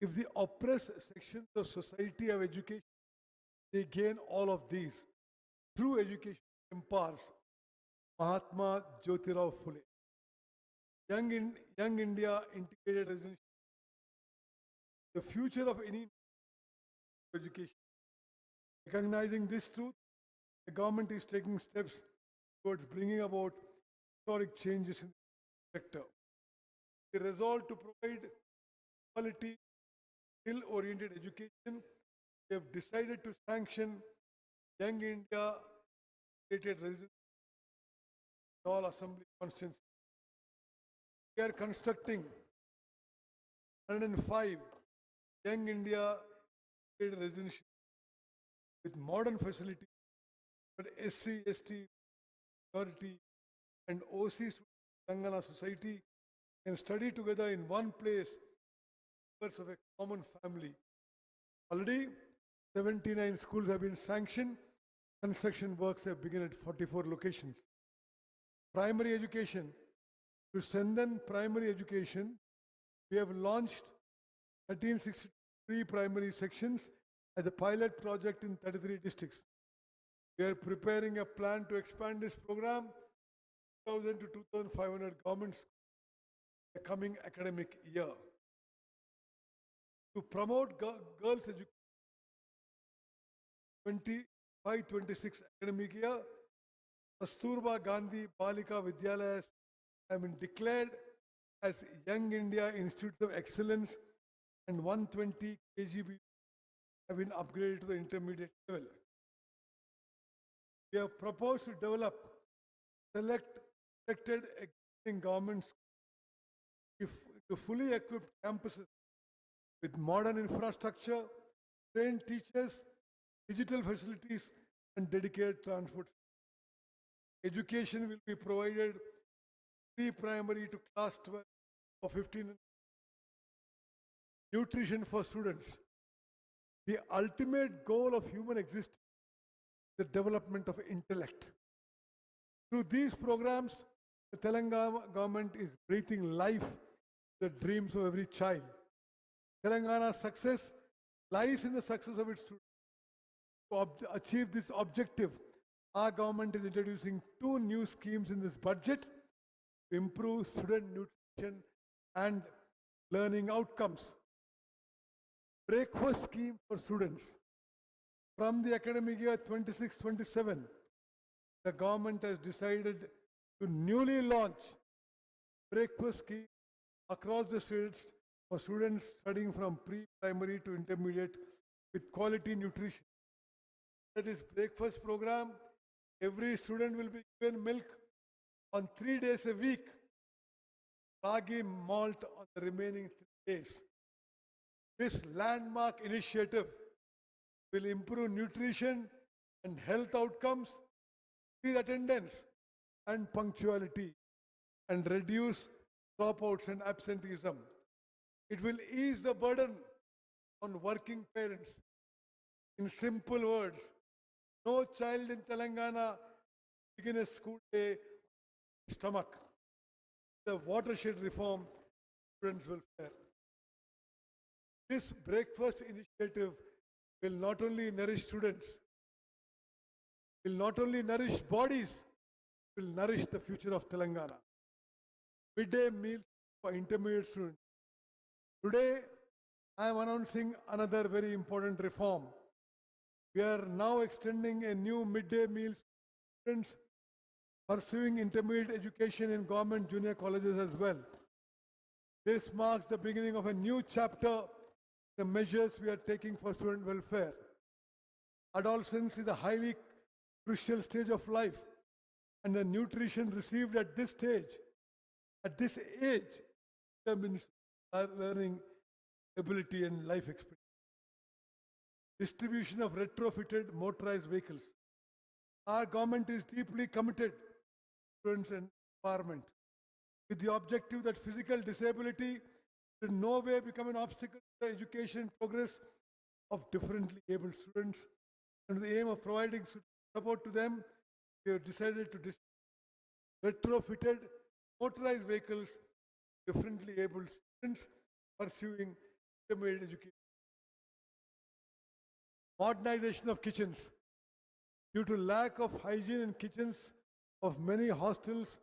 If the oppressed sections of society have education, they gain all of these. Through education, empowers Mahatma Jyotirao Phule. Young India integrated residential. The future of any education. Recognizing this truth, the government is taking steps towards bringing about historic changes in the sector. The resolve to provide quality, skill-oriented education, we have decided to sanction Young India integrated residential in all assembly constituencies. We are constructing 105 Young India residential with modern facilities for SC, ST, minority, and OC Telangana society can study together in one place, members of a common family. Already, 79 schools have been sanctioned. Construction works have begun at 44 locations. Primary education. To strengthen primary education, we have launched 1363 primary sections as a pilot project in 33 districts. We are preparing a plan to expand this program 2,000 to 2,500 governments the coming academic year. To promote girls' education, 25-26 academic year, Kasturba Gandhi Balika Vidyalayas have been declared as Young India Institutes of Excellence, and 120 KGB have been upgraded to the intermediate level. We have proposed to develop selected existing governments to fully equipped campuses with modern infrastructure, trained teachers, digital facilities, and dedicated transport. Education will be provided pre-primary to class 12 or 15. Nutrition for students. The ultimate goal of human existence is the development of intellect. Through these programs, the Telangana government is breathing life to the dreams of every child. Telangana's success lies in the success of its students. To achieve this objective, our government is introducing 2 new schemes in this budget to improve student nutrition and learning outcomes. Breakfast scheme for students. From the academic year 26-27, the government has decided to newly launch breakfast scheme across the states for students studying from pre-primary to intermediate with quality nutrition. That is breakfast program. Every student will be given milk on 3 days a week, ragi malt on the remaining 3 days. This landmark initiative will improve nutrition and health outcomes, increase attendance and punctuality, and reduce dropouts and absenteeism. It will ease the burden on working parents. In simple words, no child in Telangana begin a school day stomach. The watershed reform, students will fare. This breakfast initiative will not only nourish students, will not only nourish bodies, will nourish the future of Telangana. Midday meals for intermediate students. Today, I am announcing another very important reform. We are now extending a new midday meals to students pursuing intermediate education in government junior colleges as well. This marks the beginning of a new chapter, the measures we are taking for student welfare. Adolescence is a highly crucial stage of life, and the nutrition received at this stage, at this age, determines our learning ability and life experience. Distribution of retrofitted motorized vehicles. Our government is deeply committed to students and empowerment, with the objective that physical disability will in no way become an obstacle to the education progress of differently abled students. And with the aim of providing support to them, we have decided to distribute retrofitted motorized vehicles to differently abled students pursuing intermediate education. Modernization of kitchens. Due to lack of hygiene in kitchens of many hostels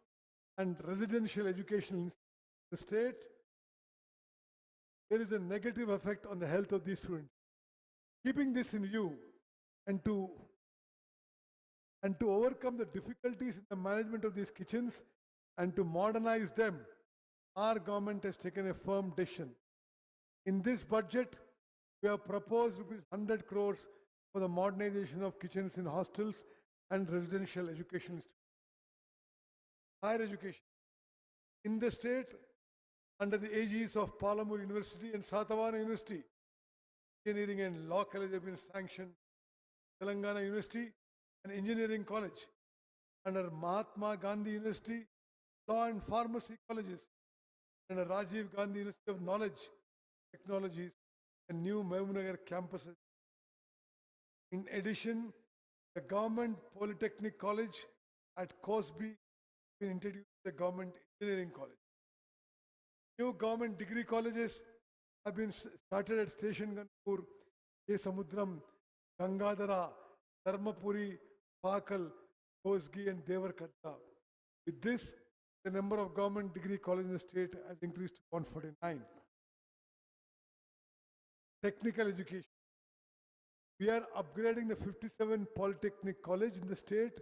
and residential education in the state, there is a negative effect on the health of these students. Keeping this in view and to overcome the difficulties in the management of these kitchens and to modernize them, our government has taken a firm decision. In this budget, we have proposed rupees 100 crores for the modernization of kitchens in hostels and residential education institutions. Higher education. In the state, under the aegis of Palamur University and Satavana University, Engineering and Law College have been sanctioned. Telangana University and Engineering College. Under Mahatma Gandhi University, Law and Pharmacy Colleges. and a Rajiv Gandhi University of Knowledge Technologies and new Huzurnagar campuses. In addition, the Government Polytechnic College at Cosby will introduce the Government Engineering College. New government degree colleges have been started at Station Ganpur, K. Samudram, Gangadhara, Dharmapuri, Pakal, Kosgi, and Devarkatra. With this, the number of government degree colleges in the state has increased to 149. Technical education. We are upgrading the 57 Polytechnic College in the state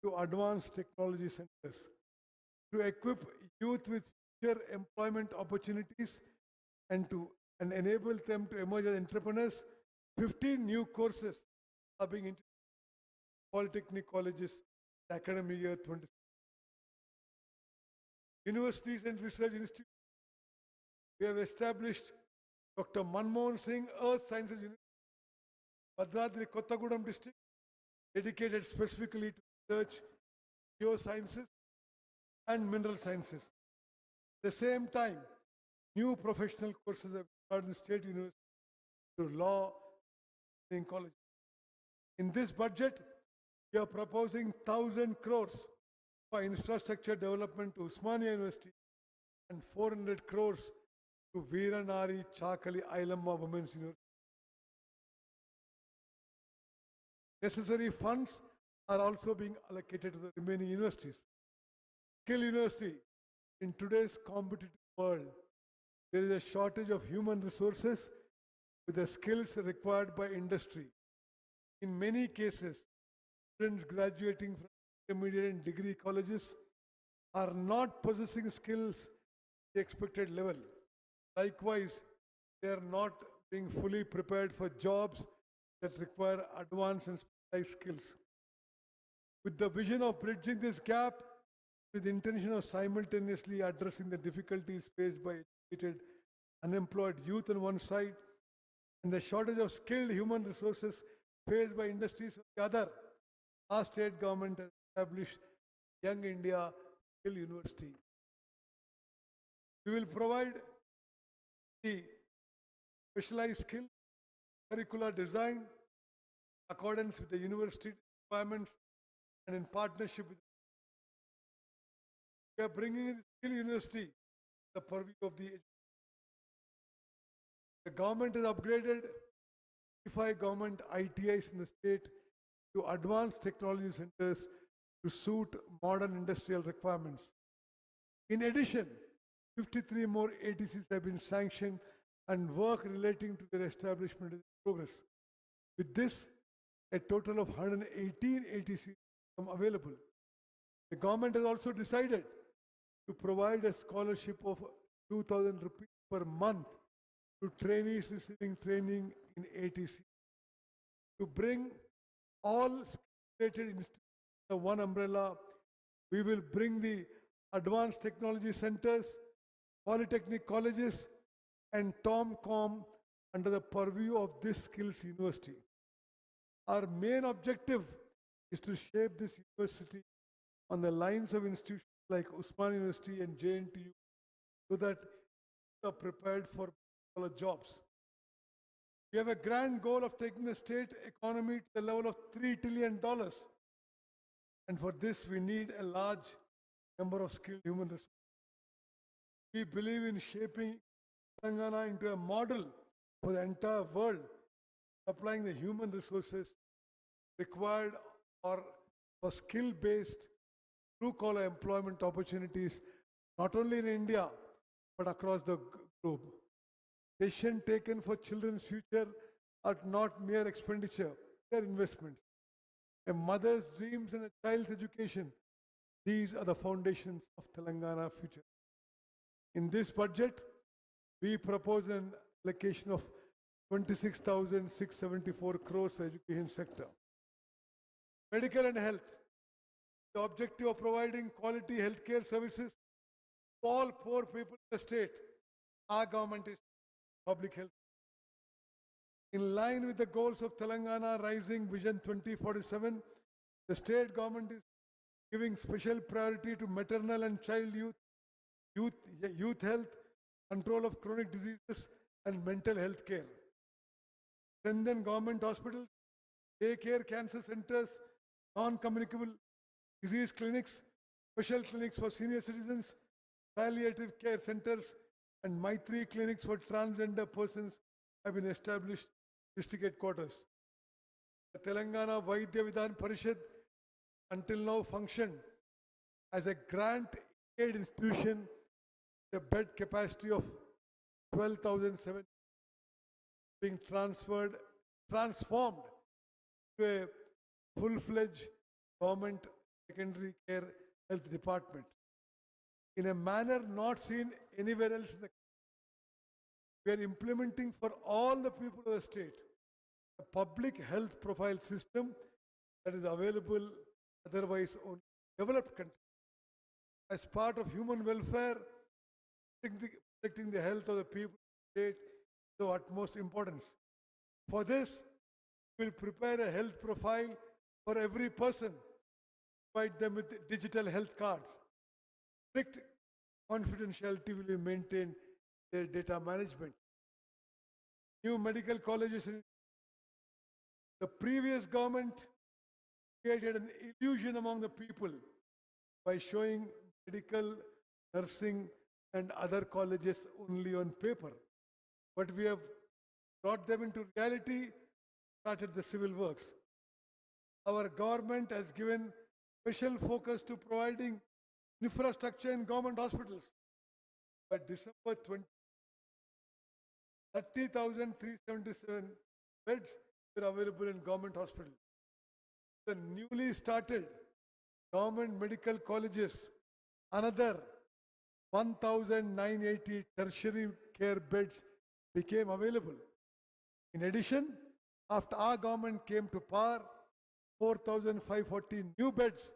to advanced technology centers to equip youth with future employment opportunities and enable them to emerge as entrepreneurs. 15 new courses are being introduced in Polytechnic colleges the academic year 20. Universities and research institutes. We have established Dr. Manmohan Singh Earth Sciences University, Bhadradri Kottagudam district, dedicated specifically to research, geosciences, and mineral sciences. At the same time, new professional courses have started in state universities through law and college. In this budget, we are proposing 1,000 crores for infrastructure development to Usmania University and 400 crores to Veeranari Chakali Ailamma Women's University. Necessary funds are also being allocated to the remaining universities. Skill University. In today's competitive world, there is a shortage of human resources with the skills required by industry. In many cases, students graduating from intermediate and degree colleges are not possessing skills at the expected level. Likewise, they are not being fully prepared for jobs that require advanced and specialized skills. With the vision of bridging this gap, with the intention of simultaneously addressing the difficulties faced by educated, unemployed youth on one side, and the shortage of skilled human resources faced by industries on the other, our state government has established Young India Skill University. We will provide the specialized skill, curricular design, accordance with the university requirements, and in partnership with. We are bringing in the Skill University the purview of the government has upgraded 55 government ITIs in the state to advanced technology centers to suit modern industrial requirements. In addition, 53 more ATCs have been sanctioned and work relating to their establishment is in progress. With this, a total of 118 ATCs become available. The government has also decided to provide a scholarship of 2,000 rupees per month to trainees receiving training in ATC. To bring all related institutions under one umbrella, we will bring the advanced technology centers, polytechnic colleges, and TomCom under the purview of this skills university. Our main objective is to shape this university on the lines of institutions like Usman University and JNTU so that they are prepared for jobs. We have a grand goal of taking the state economy to the level of $3 trillion. And for this, we need a large number of skilled human resources. We believe in shaping Telangana into a model for the entire world, supplying the human resources required for skill-based, blue-collar employment opportunities, not only in India, but across the globe. Decisions taken for children's future are not mere expenditure, they are investments. A mother's dreams and a child's education, these are the foundations of Telangana future. In this budget, we propose an allocation of 26,674 crores for the education sector. Medical and health. The objective of providing quality healthcare services to all poor people in the state. Our government is public health. In line with the goals of Telangana Rising Vision 2047, the state government is giving special priority to maternal and child youth youth, youth health, control of chronic diseases, and mental health care. Strengthen government hospitals, daycare, cancer centers, non-communicable disease clinics, special clinics for senior citizens, palliative care centers, and Maitri clinics for transgender persons have been established district headquarters. The Telangana Vaidya Vidhan Parishad until now functioned as a grant aid institution, the bed capacity of 12,700 being transformed to a full-fledged government secondary care health department in a manner not seen anywhere else in the country. We are implementing for all the people of the state a public health profile system that is available otherwise only in developed countries. As part of human welfare, protecting the health of the people of the state is of utmost importance. For this, we will prepare a health profile for every person, provide them with digital health cards. Strict confidentiality will be maintained in their data management. New medical colleges. The previous government created an illusion among the people by showing medical, nursing, and other colleges only on paper. But we have brought them into reality, started the civil works. Our government has given special focus to providing infrastructure in government hospitals. By December 20, 30,377 beds were available in government hospitals. The newly started government medical colleges, another 1,980 tertiary care beds became available. In addition, after our government came to power, 4,540 new beds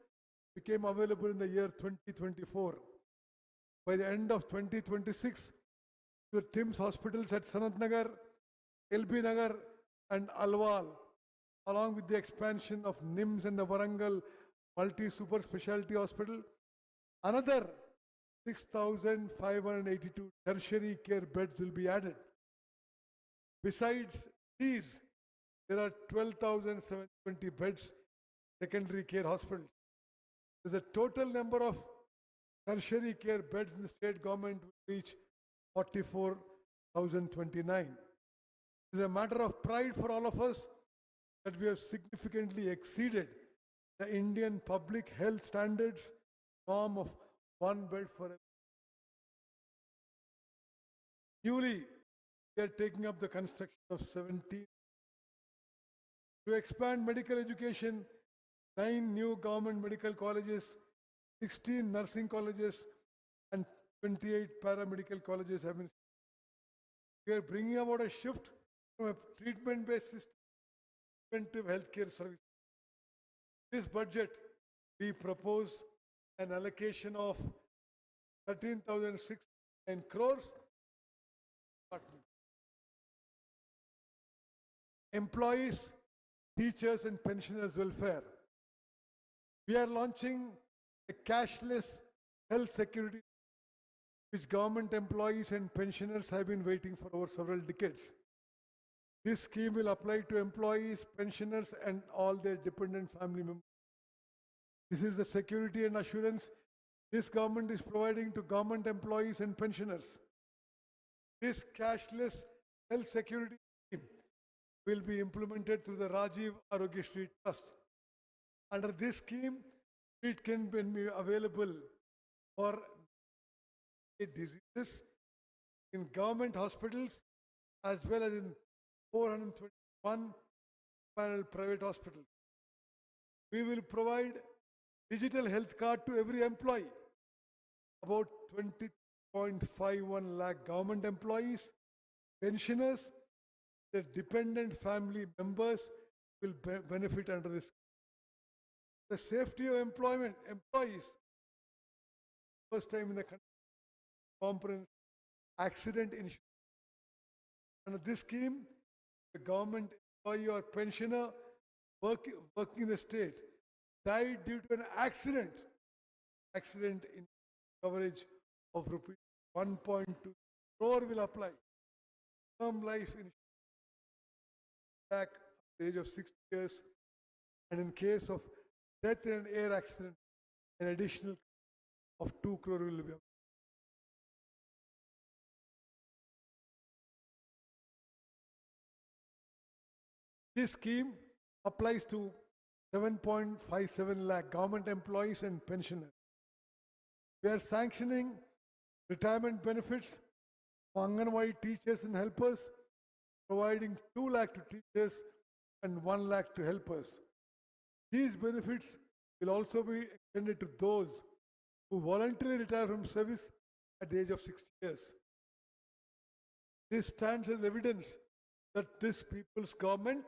became available in the year 2024. By the end of 2026, the TIMS hospitals at Sanat Nagar, LB Nagar, and Alwal, along with the expansion of NIMS and the Warangal multi-super specialty hospital, another 6,582 tertiary care beds will be added. Besides these, there are 12,720 beds secondary care hospitals. There's a total number of tertiary care beds in the state government will reach 44,029. It is a matter of pride for all of us that we have significantly exceeded the Indian public health standards norm of one bed for every. Newly, we are taking up the construction of 17. To expand medical education, 9 new government medical colleges, 16 nursing colleges, and 28 paramedical colleges have been. We are bringing about a shift from a treatment-based system to preventive healthcare service. This budget, we propose an allocation of 13,609 crores. Employees, teachers, and pensioners' welfare. We are launching a cashless health security which government employees and pensioners have been waiting for over several decades. This scheme will apply to employees, pensioners, and all their dependent family members. This is the security and assurance this government is providing to government employees and pensioners. This cashless health security scheme will be implemented through the Rajiv Arogya Shri Trust. Under this scheme, it can be available for diseases in government hospitals as well as in 421 private hospitals. We will provide digital health card to every employee. About 20.51 lakh government employees, pensioners, their dependent family members will benefit under this. The safety of employees, first time in the country, comprehensive accident insurance. Under this scheme, the government employee or pensioner working in the state died due to an accident in coverage of rupees 1.2 crore will apply. Term life insurance back at the age of 60 years, and in case of death in an air accident, an additional of 2 crore will be applied. This scheme applies to 7.57 lakh government employees and pensioners. We are sanctioning retirement benefits for Anganwadi teachers and helpers, providing 2 lakh to teachers and 1 lakh to helpers. These benefits will also be extended to those who voluntarily retire from service at the age of 60 years. This stands as evidence that this people's government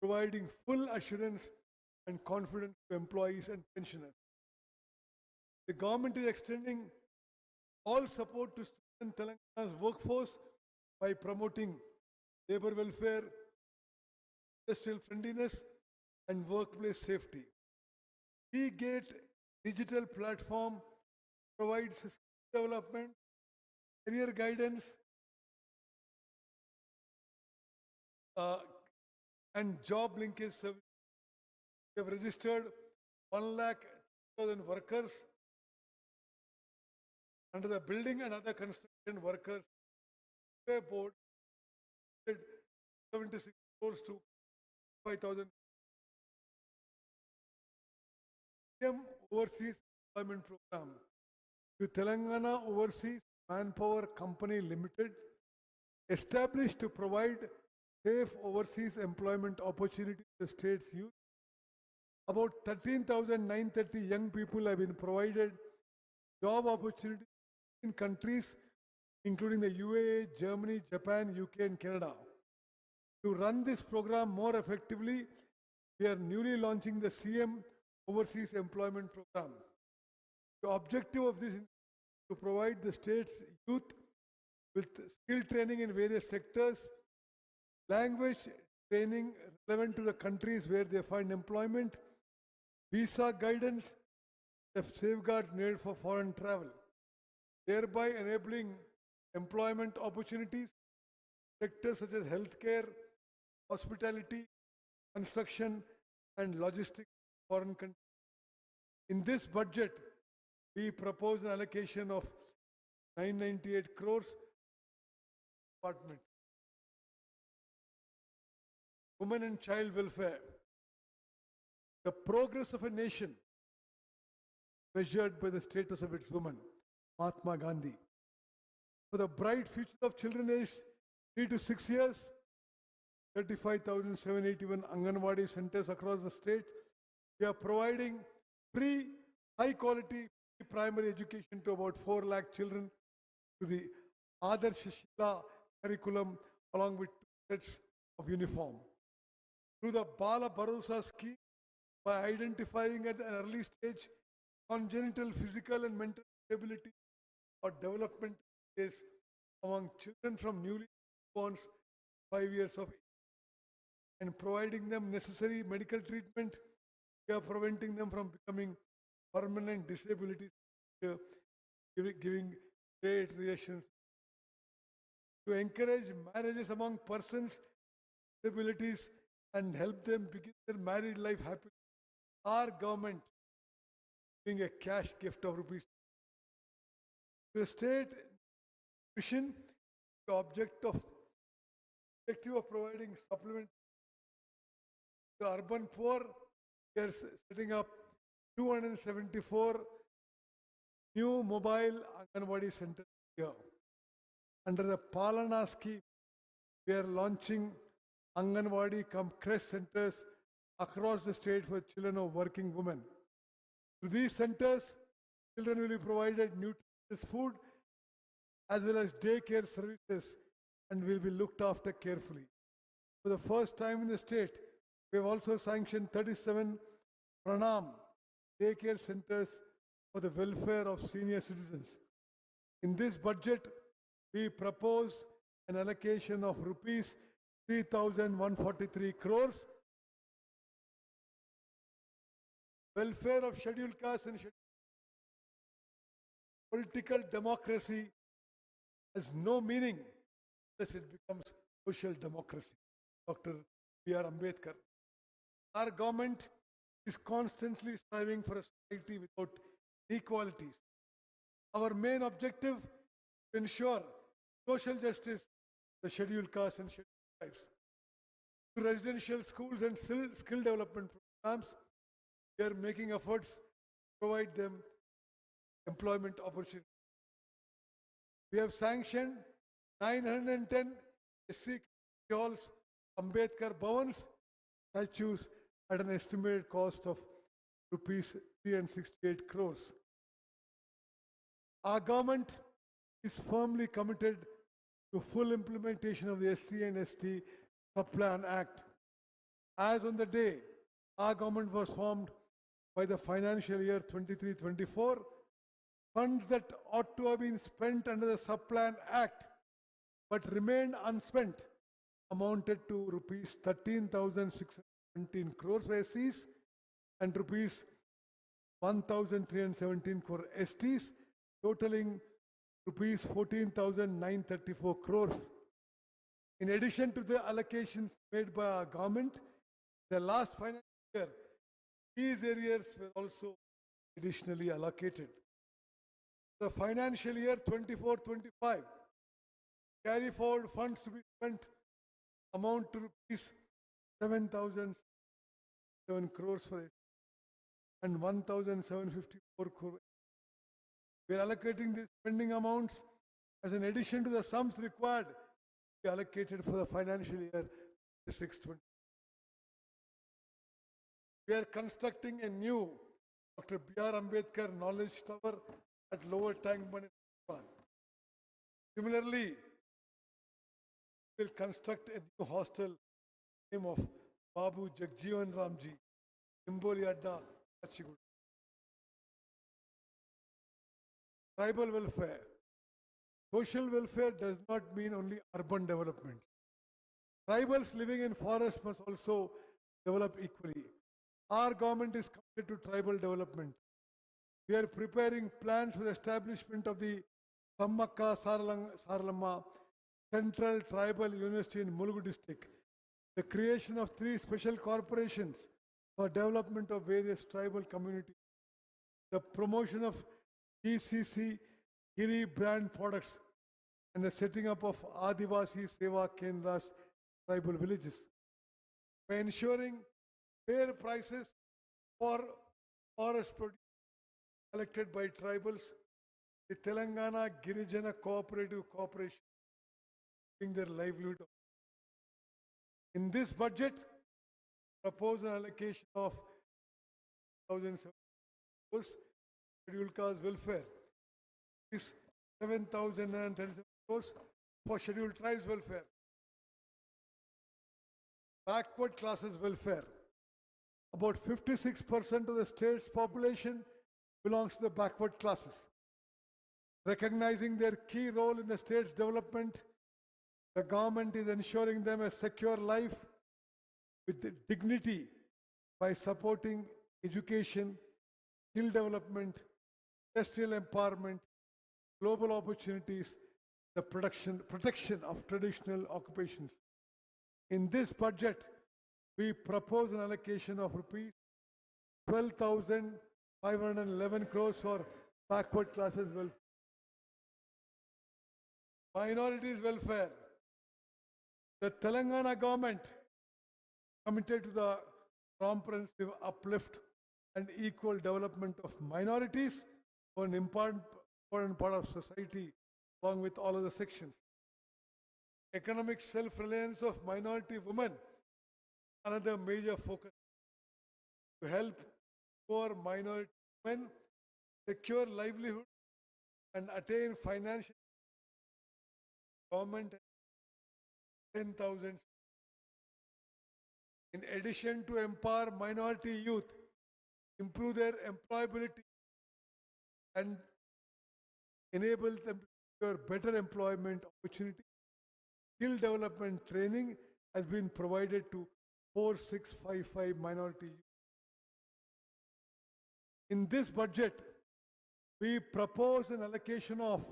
providing full assurance and confidence to employees and pensioners. The government is extending all support to strengthen Telangana's workforce by promoting labor welfare, industrial friendliness, and workplace safety. E-Gate digital platform provides skill development, career guidance, and job linkage service. We have registered 1,02,000 workers under the building and other construction workers board, 76 crores to 5,000. Overseas Employment Program to Telangana Overseas Manpower Company Limited, established to provide safe overseas employment opportunities to the state's youth. About 13,930 young people have been provided job opportunities in countries including the UAE, Germany, Japan, UK, and Canada. To run this program more effectively, we are newly launching the CM Overseas Employment Program. The objective of this is to provide the state's youth with skill training in various sectors, language training relevant to the countries where they find employment, visa guidance, the safeguards needed for foreign travel, thereby enabling employment opportunities, sectors such as healthcare, hospitality, construction, and logistics in foreign countries. In this budget, we propose an allocation of 998 crores department. Women and child welfare. The progress of a nation measured by the status of its women. Mahatma Gandhi. For the bright future of children aged 3 to 6 years, 35,781 Anganwadi centers across the state. We are providing free, high-quality primary education to about 4 lakh children to the Adarsh Shila curriculum along with 2 sets of uniform. Through the Bala Bharosa scheme, by identifying at an early stage congenital physical and mental disability or development is among children from newly born 5 years of age and providing them necessary medical treatment, we are preventing them from becoming permanent disabilities, giving great reassurance. To encourage marriages among persons with disabilities and help them begin their married life happily, our government giving a cash gift of rupees. The state mission, the objective of providing supplement to urban poor, we are setting up 274 new mobile Anganwadi centers here. Under the Palana scheme, we are launching Anganwadi Crest centers across the state for children of working women. To these centers, children will be provided nutritious food as well as daycare services and will be looked after carefully. For the first time in the state, we have also sanctioned 37 Pranam daycare centers for the welfare of senior citizens. In this budget, we propose an allocation of rupees 3,143 crores. Welfare of scheduled castes and scheduled political democracy has no meaning unless it becomes social democracy. Dr. B.R. Ambedkar. Our government is constantly striving for a society without inequalities. Our main objective is to ensure social justice, the scheduled castes and scheduled tribes. Through residential schools and skill development programs, we are making efforts to provide them employment opportunities. We have sanctioned 910 SC halls, Ambedkar Bhavans, statues at an estimated cost of rupees 368 crores. Our government is firmly committed to full implementation of the SC and ST Subplan Act. As on the day our government was formed by the financial year 23-24, funds that ought to have been spent under the Subplan Act but remained unspent amounted to rupees 13,617 crores for SCs and rupees 1,317 crore STs, totaling rupees 14,934 crores. In addition to the allocations made by our government, the last financial year, these areas were also additionally allocated. The financial year 24-25, carry forward funds to be spent amount to rupees 7,007 crores for it and 1,754 crores. We are allocating these spending amounts as an addition to the sums required to be allocated for the financial year 26-20. We are constructing a new Dr. B.R. Ambedkar Knowledge Tower at Lower Tangband. Similarly, we will construct a new hostel name of Babu Jagjeevan Ramji, Imboli Adda, Kachigud. Tribal welfare. Social welfare does not mean only urban development. Tribals living in forests must also develop equally. Our government is committed to tribal development. We are preparing plans for the establishment of the Sammakka Saralamma Central Tribal University in Mulugu district, the creation of 3 special corporations for development of various tribal communities, the promotion of GCC Giri brand products, and the setting up of Adivasi Seva Kendras tribal villages. By ensuring fair prices for forest produce collected by tribals, the Telangana Girijana Cooperative Corporation bring their livelihood. In this budget, propose an allocation of 1,000 crores scheduled caste welfare. Is 7,937 crores for scheduled tribes welfare. Backward classes welfare. About 56% of the state's population belongs to the backward classes. Recognizing their key role in the state's development, the government is ensuring them a secure life with dignity by supporting education, skill development, industrial empowerment, global opportunities, the protection of traditional occupations. In this budget, we propose an allocation of rupees 12,511 crores for backward classes welfare. Minorities welfare. The Telangana government committed to the comprehensive uplift and equal development of minorities for an important part of society along with all other sections. Economic self-reliance of minority women, another major focus to help poor minority women secure livelihood and attain financial government 10,000. In addition to empower minority youth, improve their employability and enable them to secure better employment opportunity, skill development training has been provided to 4655 minority youth. In this budget, we propose an allocation of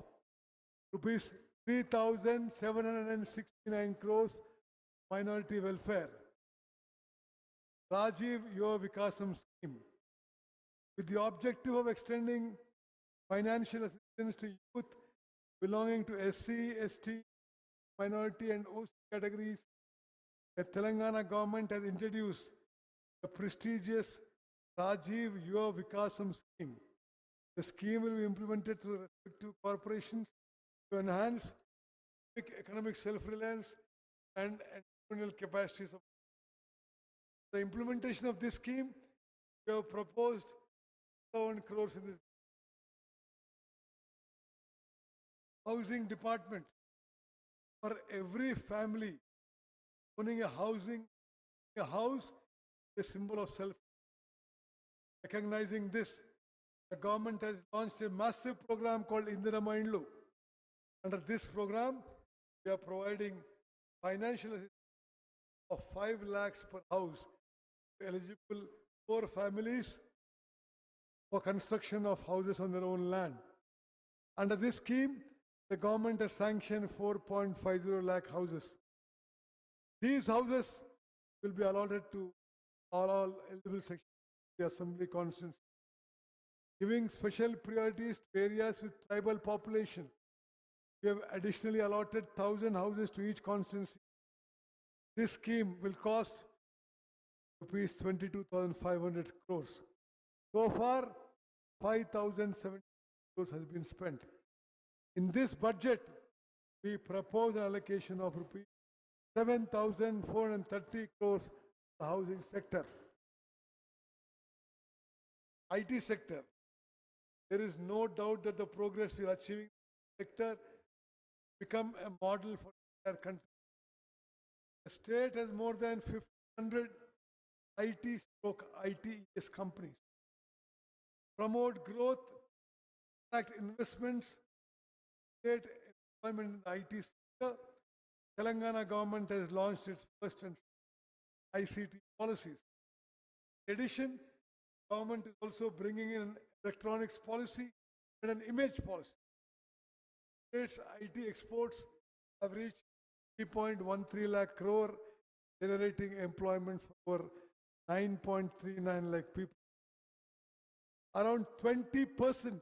rupees 3,769 crores minority welfare, Rajiv Yuva Vikasam scheme, with the objective of extending financial assistance to youth belonging to SC, ST, minority and OC categories. The Telangana government has introduced the prestigious Rajiv Yuva Vikasam scheme. The scheme will be implemented through respective corporations to enhance economic self-reliance and entrepreneurial capacities. The implementation of this scheme, we have proposed 7 crores in the housing department. For every family owning a house, a symbol of self. Recognizing this, the government has launched a massive program called Indirama Indlu. Under this program, we are providing financial assistance of 5 lakhs per house to eligible poor families for construction of houses on their own land. Under this scheme, the government has sanctioned 4.50 lakh houses. These houses will be allotted to all eligible sections of the Assembly constituency, giving special priorities to areas with tribal population. We have additionally allotted 1,000 houses to each constituency. This scheme will cost rupees 22,500 crores. So far, 5,070 crores has been spent. In this budget, we propose an allocation of rupees 7,430 crores to the housing sector. IT sector. There is no doubt that the progress we are achieving in the sector become a model for the entire country. The state has more than 1,500 ITES companies. Promote growth, attract investments, create employment in the IT sector. Telangana government has launched its first and ICT policies. In addition, government is also bringing in an electronics policy and an image policy. State's IT exports have reached 3.13 lakh crore, generating employment for over 9.39 lakh people. Around 20%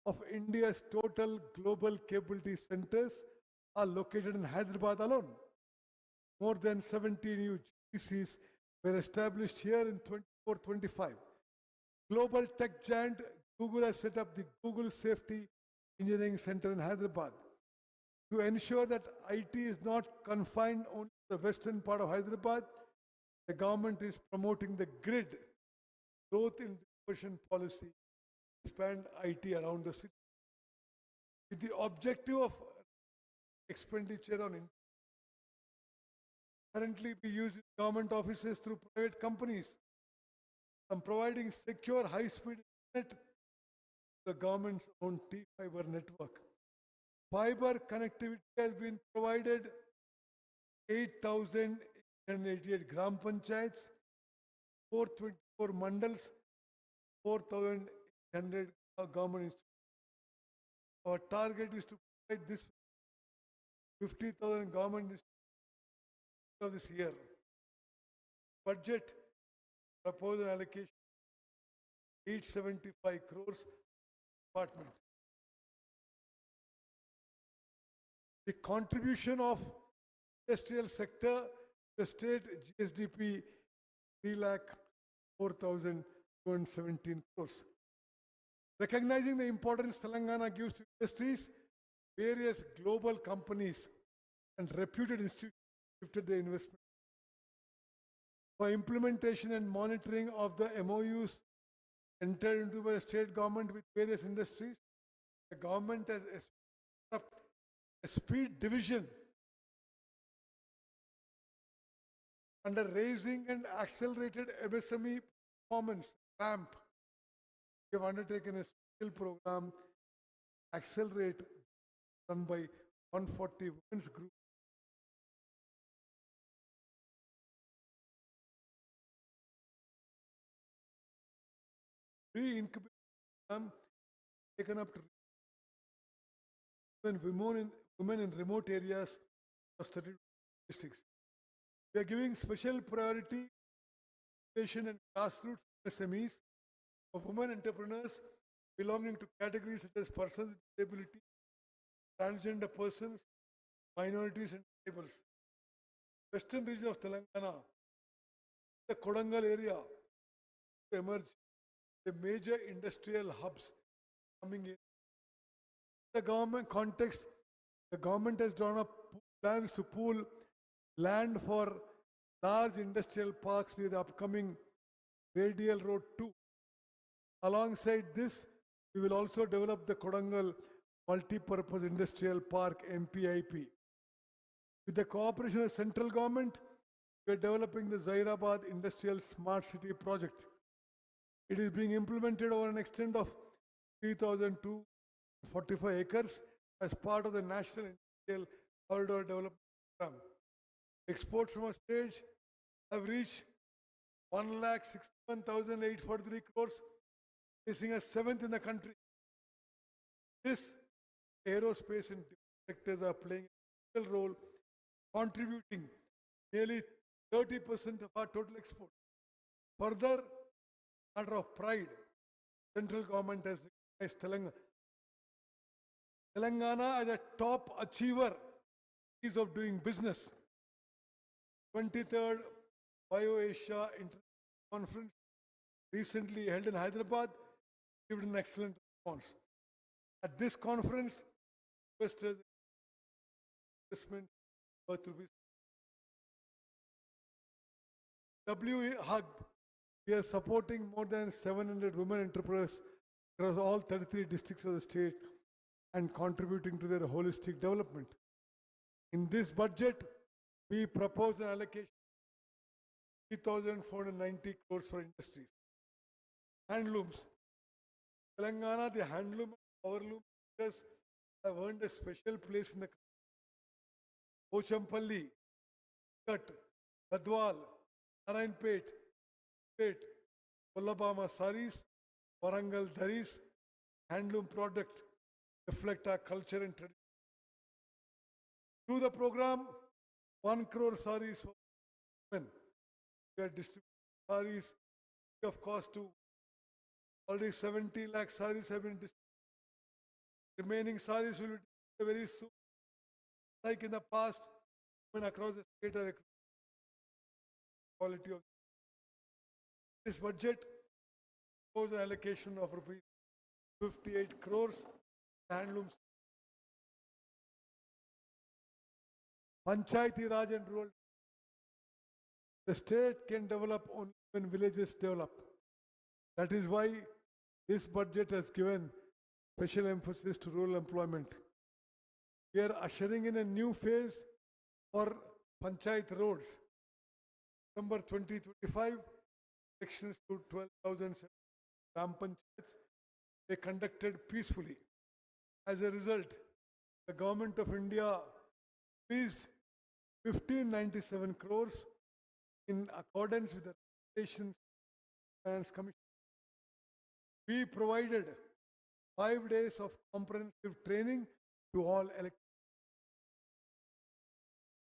of India's total global capability centers are located in Hyderabad alone. More than 70 new GCCs were established here in 24-25. Global tech giant Google has set up the Google Safety Engineering Center in Hyderabad. To ensure that IT is not confined only to the western part of Hyderabad, the government is promoting the grid growth in innovation policy, expand IT around the city. With the objective of expenditure on currently be used in government offices through private companies and providing secure high-speed internet, the government's own T-Fiber network. Fiber connectivity has been provided 8,888 gram panchayats, 424 mandals, 4,800 government institutions. Our target is to provide this 50,000 government institutions of this year. Budget proposal allocation 875 crores department. The contribution of industrial sector, the state GSDP 3,04,217 crores. Recognizing the importance Telangana gives to industries, various global companies and reputed institutions shifted their investment. For implementation and monitoring of the MOUs entered into by the state government with various industries, the government has set up a speed division under raising and accelerated MSME performance ramp. We have undertaken a special program, Accelerate, run by 140 women's group. Pre-incubation program taken up to women in remote areas of 30 districts. We are giving special priority to education and grassroots SMEs of women entrepreneurs belonging to categories such as persons with disability, transgender persons, minorities, and tribals. Western region of Telangana, the Kodangal area, to emerge the major industrial hubs coming in. The government context, the government has drawn up plans to pool land for large industrial parks near the upcoming Radial Road 2. Alongside this, we will also develop the Kodangal Multi-Purpose Industrial Park MPIP. With the cooperation of the central government, we are developing the Hyderabad Industrial Smart City project. It is being implemented over an extent of 3,245 acres as part of the National Industrial Corridor Development Program. Exports from our stage have reached 1,61,843 crores, placing us seventh in the country. This aerospace and sectors are playing a critical role, contributing nearly 30% of our total export. Further, matter of pride, central government has recognized Telangana as a top achiever ease of doing business. 23rd BioAsia International Conference recently held in Hyderabad gave an excellent response. At this conference, investors investment worth rupees WHUG. We are supporting more than 700 women entrepreneurs across all 33 districts of the state and contributing to their holistic development. In this budget, we propose an allocation of 3,490 crores for industries. Handlooms. Telangana, the handloom and powerloom sectors have earned a special place in the Pochampalli, Kat, Gadwal, Narayanpet, Kollabama saris, Warangal dharis, handloom product reflect our culture and tradition. Through the program, 1 crore saris for women. We are distributing saris of cost to already 70 lakh saris have been distributed. Remaining saris will be distributed very soon. Like in the past, women across the state have quality of this budget shows an allocation of rupees 58 crores handlooms. Panchayati Raj and rural. The state can develop only when villages develop. That is why this budget has given special emphasis to rural employment. We are ushering in a new phase for Panchayat roads. December 2025, elections to 12,000 Gram Panchayats were conducted peacefully. As a result, the Government of India released 1597 crores in accordance with the regulations of the Finance Commission. We provided 5 days of comprehensive training to all elected.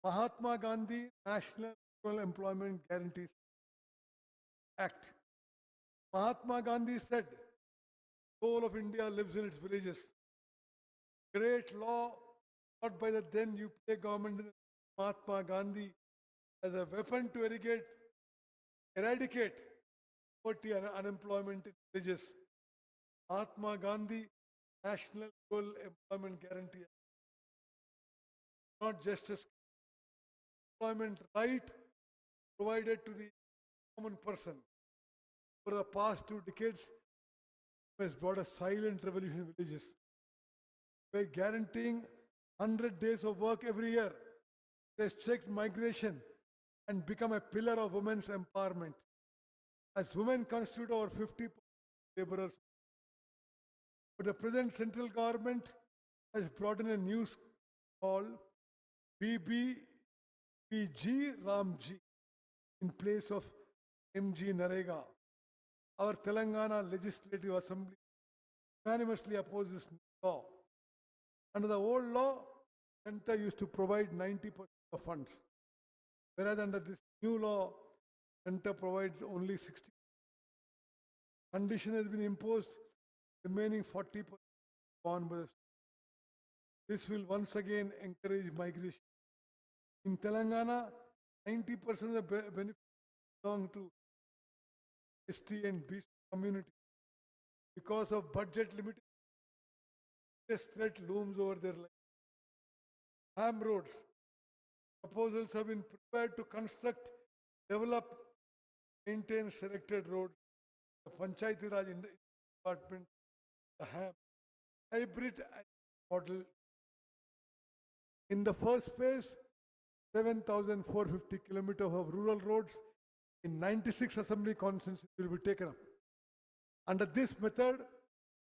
Mahatma Gandhi National Rural Employment Guarantees Act. Mahatma Gandhi said, the whole of India lives in its villages. Great law brought by the then UPA government, Mahatma Gandhi, as a weapon to eradicate poverty and unemployment in villages. Mahatma Gandhi National Rural Employment Guarantee Act. Not just as employment right provided to the common person. For the past 2 decades, has brought a silent revolution in villages. By guaranteeing 100 days of work every year, restrict migration and become a pillar of women's empowerment. As women constitute over 50% laborers, but the present central government has brought in a new called BBPG Ramji in place of MG Narega. Our Telangana Legislative Assembly unanimously oppose this new law. Under the old law, center used to provide 90% of funds, whereas under this new law, center provides only 60%. Condition has been imposed, remaining 40% borne by the state. This will once again encourage migration. In Telangana, 90% of the benefits belong to ST and BC community. Because of budget limitation, this threat looms over their life. HAM roads. Proposals have been prepared to construct, develop, maintain selected roads. The Panchayati Raj Department, the HAM, hybrid model. In the first phase, 7,450 kilometers of rural roads in 96 assembly constituencies will be taken up. Under this method,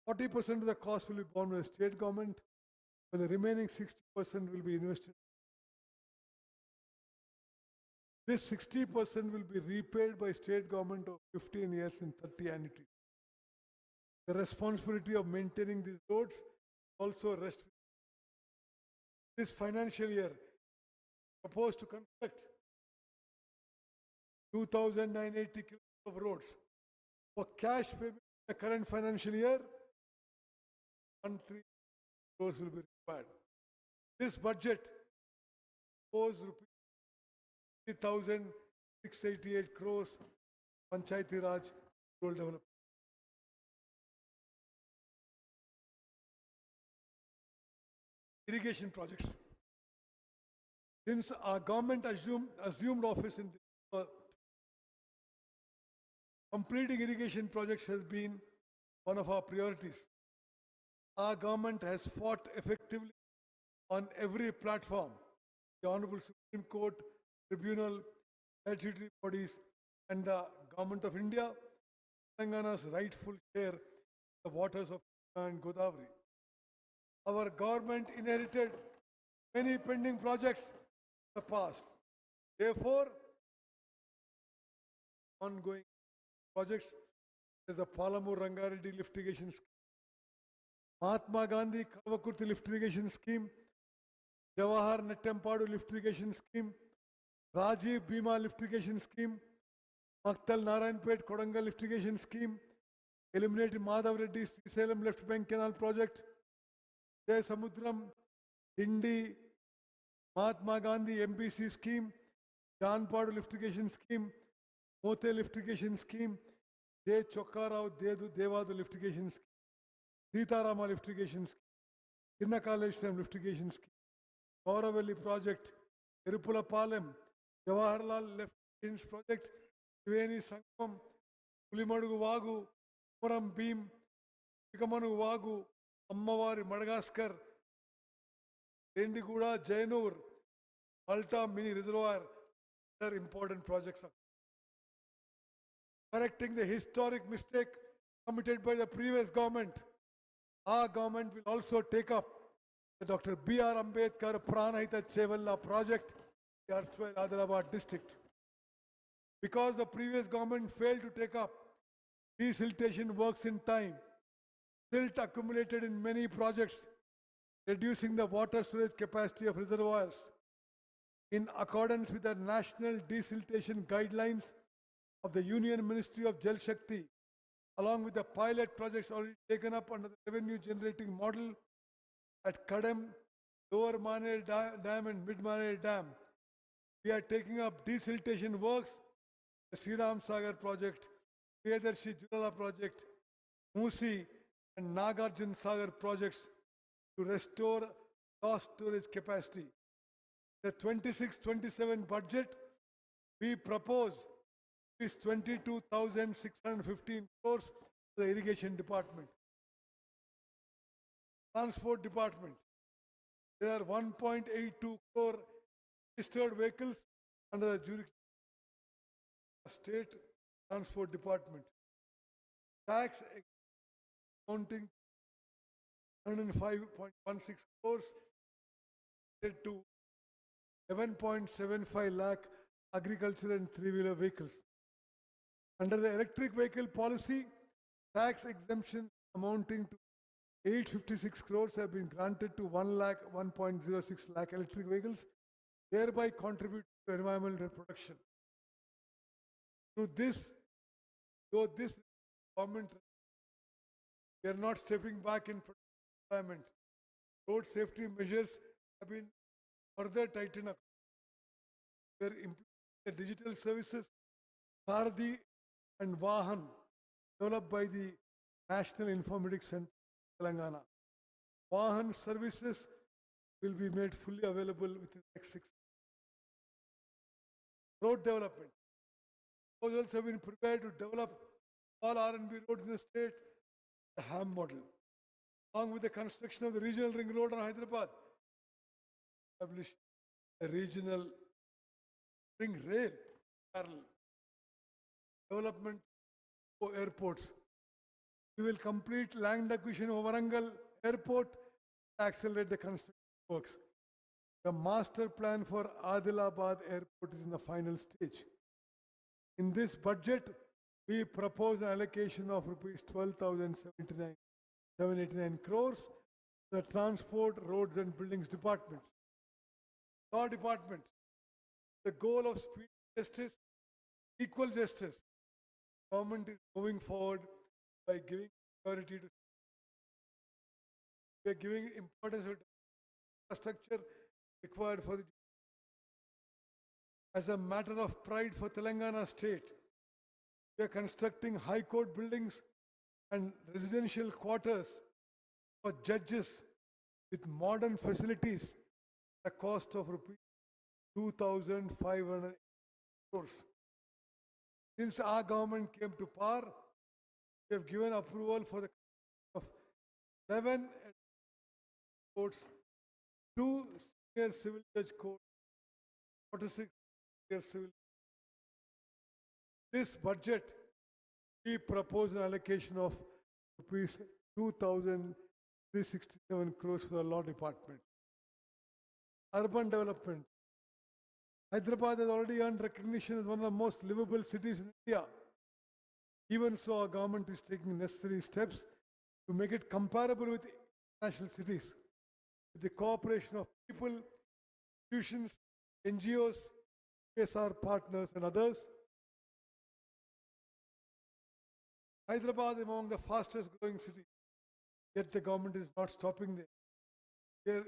40% of the cost will be borne by the state government, but the remaining 60% will be invested. This 60% will be repaid by state government of 15 years in 30 annuities. The responsibility of maintaining these roads also rests with this financial year. Proposed to construct 2,980 kilometers of roads. For cash payment in the current financial year, 1,300 crores will be required. This budget owes rupees 3,688 crores Panchayati Raj rural development. Irrigation projects. Since our government assumed office in completing irrigation projects has been one of our priorities. Our government has fought effectively on every platform. The Honorable Supreme Court, Tribunal, statutory bodies, and the Government of India, Telangana's rightful share of the waters of Krishna and Godavari. Our government inherited many pending projects in the past. Therefore, ongoing projects is the Palamur Rangareddy lift irrigation scheme, Mahatma Gandhi Kalvakurti lift irrigation scheme, Jawahar Nettempadu lift irrigation scheme, Rajiv Bhima lift irrigation scheme, Maktal Narayanpet Kodangal lift irrigation scheme, eliminated Madhav Reddy Salem left bank canal project, Jay Samudram, Hindi, Mahatma Gandhi MBC scheme, Janpadu lift irrigation scheme, Mote lift irrigation scheme, J. Chokkarao Devadu lift irrigation scheme, Sitaarama lift irrigation scheme, Chinna College lift irrigation scheme, Gauravelli project, Irupulapalem, Jawaharlal left irrigation project, Triveni Sangam, Pulimadugu Vagu, Puram Beam, Pikamanu Vagu, Ammavari Madagascar, Endiguda, Jainur, Malta mini reservoir, other important projects. Correcting the historic mistake committed by the previous government, our government will also take up the Dr. B.R. Ambedkar Pranahita Chevalla project in the erstwhile Hyderabad district. Because the previous government failed to take up desiltation works in time, silt accumulated in many projects, reducing the water storage capacity of reservoirs. In accordance with the national desiltation guidelines of the Union Ministry of Jal Shakti, along with the pilot projects already taken up under the revenue generating model at Kadam, Lower Mane Dam and Mid Mane Dam, we are taking up desiltation works, the Sriram Sagar project, Priyadarshi Jurala project, Musi and Nagarjun Sagar projects to restore lost storage capacity. The 26-27 budget, we propose is 22,615 crores to the irrigation department. Transport department, there are 1.82 crore registered vehicles under the jurisdiction of state transport department. Tax amounting 105.16 crores to 11.75 lakh agricultural and three-wheeler vehicles. Under the electric vehicle policy, tax exemption amounting to 856 crores have been granted to 1.06 lakh electric vehicles, thereby contribute to environmental protection. Through this, though this government, we are not stepping back in environment. Road safety measures have been further tightened up. We are implementing the digital services, Sardi and Vahan, developed by the National Informatics Center, Telangana. Vahan services will be made fully available within the next 6 months. Road development. Proposals have been prepared to develop all R&B roads in the state, the HAM model. Along with the construction of the regional ring road on Hyderabad, establish a regional ring rail parallel. Development for airports. We will complete land acquisition of Warangal Airport to accelerate the construction works. The master plan for Adilabad Airport is in the final stage. In this budget, we propose an allocation of rupees 12,789 crores to the Transport, Roads and Buildings Department. Law Department, the goal of speed justice, equal justice. Government is moving forward by giving priority to. We are giving importance to infrastructure required for the. As a matter of pride for Telangana state, we are constructing high court buildings and residential quarters for judges with modern facilities at a cost of rupees 2,500 crores. Since our government came to power, we have given approval for the of 11 courts, 2 senior civil judge courts, 46 senior civil. This budget, we propose an allocation of rupees 2,367 crores for the law department. Urban development. Hyderabad has already earned recognition as one of the most livable cities in India. Even so, our government is taking necessary steps to make it comparable with international cities. With the cooperation of people, institutions, NGOs, CSR partners and others, Hyderabad is among the fastest growing cities. Yet the government is not stopping there. We are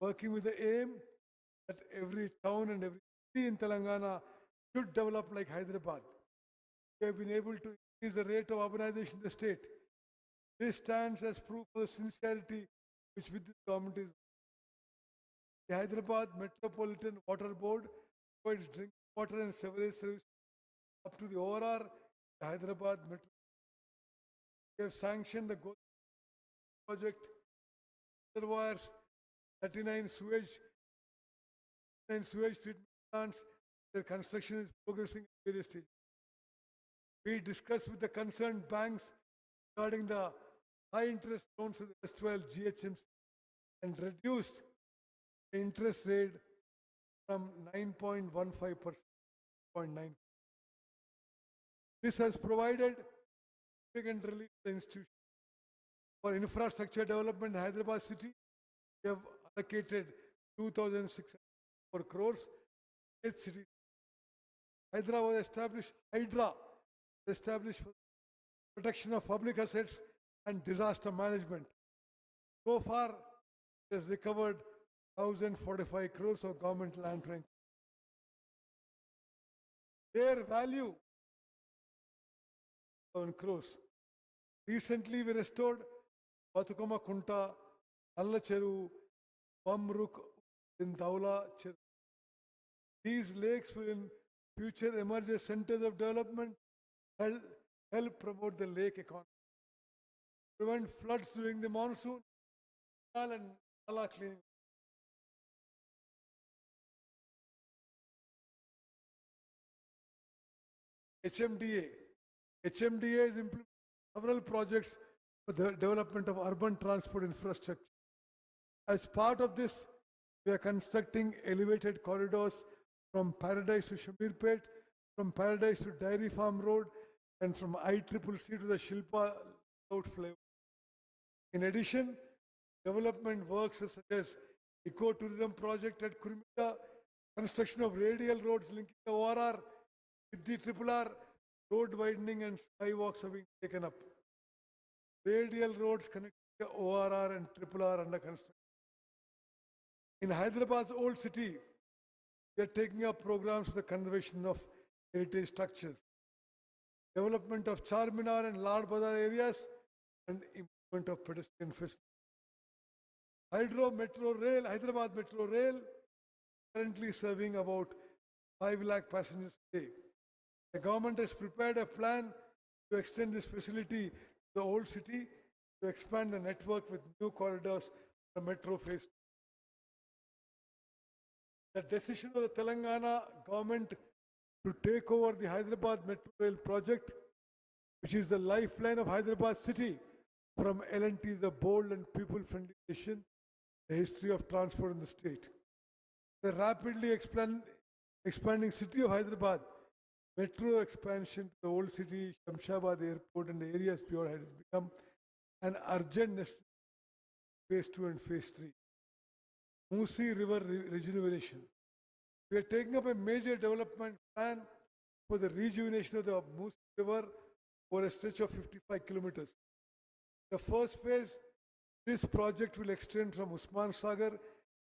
working with the aim that every town and every city in Telangana should develop like Hyderabad. We have been able to increase the rate of urbanization in the state. This stands as proof of the sincerity which with this government is. The Hyderabad Metropolitan Water Board provides drinking water and sewerage service up to the ORR, the Hyderabad Metro. We have sanctioned the project, reservoirs, 39 sewage treatment plants. Their construction is progressing at various stages. We discussed with the concerned banks regarding the high interest loans of the erstwhile GHMC and reduced the interest rate from 9.15% to 0.9%. This has provided significant relief to the institution. For infrastructure development in Hyderabad city, we have allocated 2,604 crores. Eight cities. Hydra was established for protection of public assets and disaster management. So far, it has recovered 1,045 crores of government land bank. Their value 1,000 crores. Recently, we restored Batukama Kunta, Alla Cheru, Bamruk in Daula Cheru. These lakes will in future emerge as centers of development, help promote the lake economy, prevent floods during the monsoon, and nala cleaning. HMDA. HMDA is implementing several projects for the development of urban transport infrastructure. As part of this, we are constructing elevated corridors from Paradise to Shamirpet, from Paradise to Dairy Farm Road, and from ICCC to the Shilpa Road flyover. In addition, development works such as ecotourism project at Kurmita, construction of radial roads linking the ORR with the Triple R, road widening and skywalks are being taken up. Radial roads connecting the ORR and Triple R under construction. In Hyderabad's old city, we are taking up programs for the conservation of heritage structures, development of Charminar and Lal Bazar areas, and improvement of pedestrian facilities. Hyderabad Metro Rail, currently serving about 5 lakh passengers a day. The government has prepared a plan to extend this facility to the old city to expand the network with new corridors for the metro phase. The decision of the Telangana government to take over the Hyderabad Metro Rail project, which is the lifeline of Hyderabad city, from L&T is a bold and people-friendly decision, the history of transport in the state. The rapidly expanding city of Hyderabad, metro expansion to the old city, Shamshabad airport and the areas beyond has become an urgent necessity. Phase 2 and Phase 3. Musi River rejuvenation. We are taking up a major development plan for the rejuvenation of the Musi River over a stretch of 55 kilometers. The first phase, this project will extend from Usman Sagar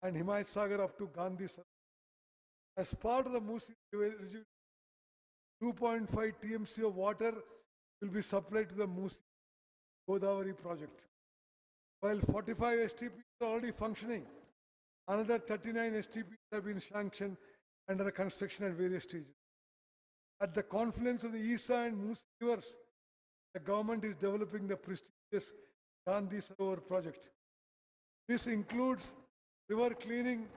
and Himayat Sagar up to Gandhi Sagar. As part of the Musi River, 2.5 TMC of water will be supplied to the Musi Godavari project. While 45 STPs are already functioning, another 39 STPs have been sanctioned and under construction at various stages. At the confluence of the Isa and Musi rivers, the government is developing the prestigious Gandhi Sarovar project. This includes river cleaning,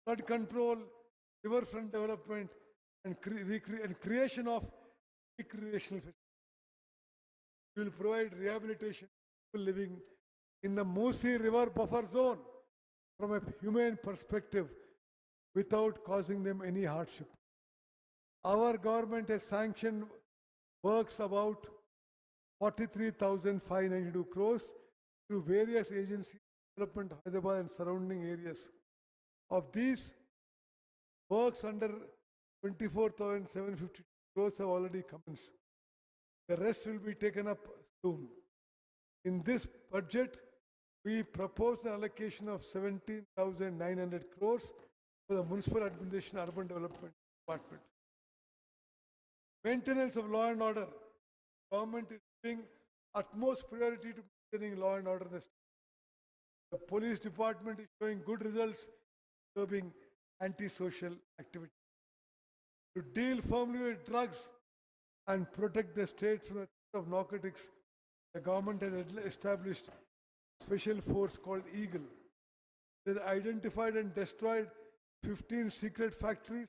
flood control, riverfront development, and creation of recreational facilities. We will provide rehabilitation for living in the Musi River buffer zone from a humane perspective without causing them any hardship. Our government has sanctioned works about 43,592 crores through various agencies, development Hyderabad and surrounding areas. Of these, works under 24,750 crores have already commenced. The rest will be taken up soon. In this budget, we propose an allocation of 17,900 crores for the Municipal Administration Urban Development Department. Maintenance of law and order. Government is giving utmost priority to maintaining law and order in the state. The police department is showing good results, curbing antisocial activity. To deal firmly with drugs and protect the state from the threat of narcotics, the government has established a special force called Eagle. It has identified and destroyed 15 secret factories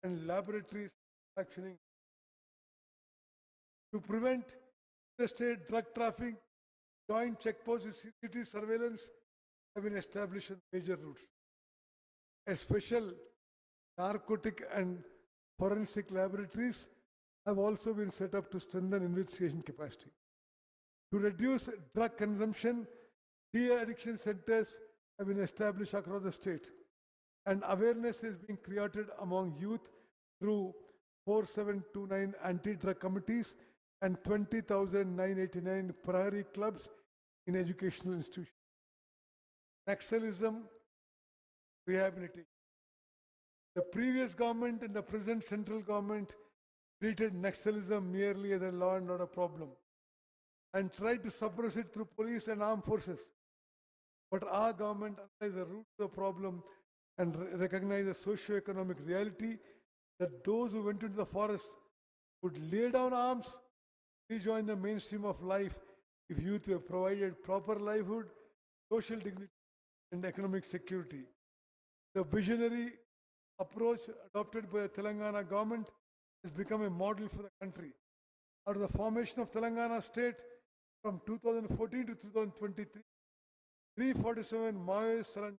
and laboratories functioning. To prevent interstate drug trafficking, joint checkposts with city surveillance have been established on major routes. A special narcotic and forensic laboratories have also been set up to strengthen investigation capacity. To reduce drug consumption, de-addiction centers have been established across the state, and awareness is being created among youth through 4729 anti-drug committees and 20,989 priority clubs in educational institutions. Naxalism rehabilitation. The previous government and the present central government treated Naxalism merely as a law and order problem and tried to suppress it through police and armed forces. But our government analyzed the root of the problem and recognized the socio-economic reality that those who went into the forest would lay down arms, rejoin the mainstream of life if youth were provided proper livelihood, social dignity, and economic security. The visionary approach adopted by the Telangana government has become a model for the country. Out of the formation of Telangana state from 2014 to 2023, 347 Maoists surrendered,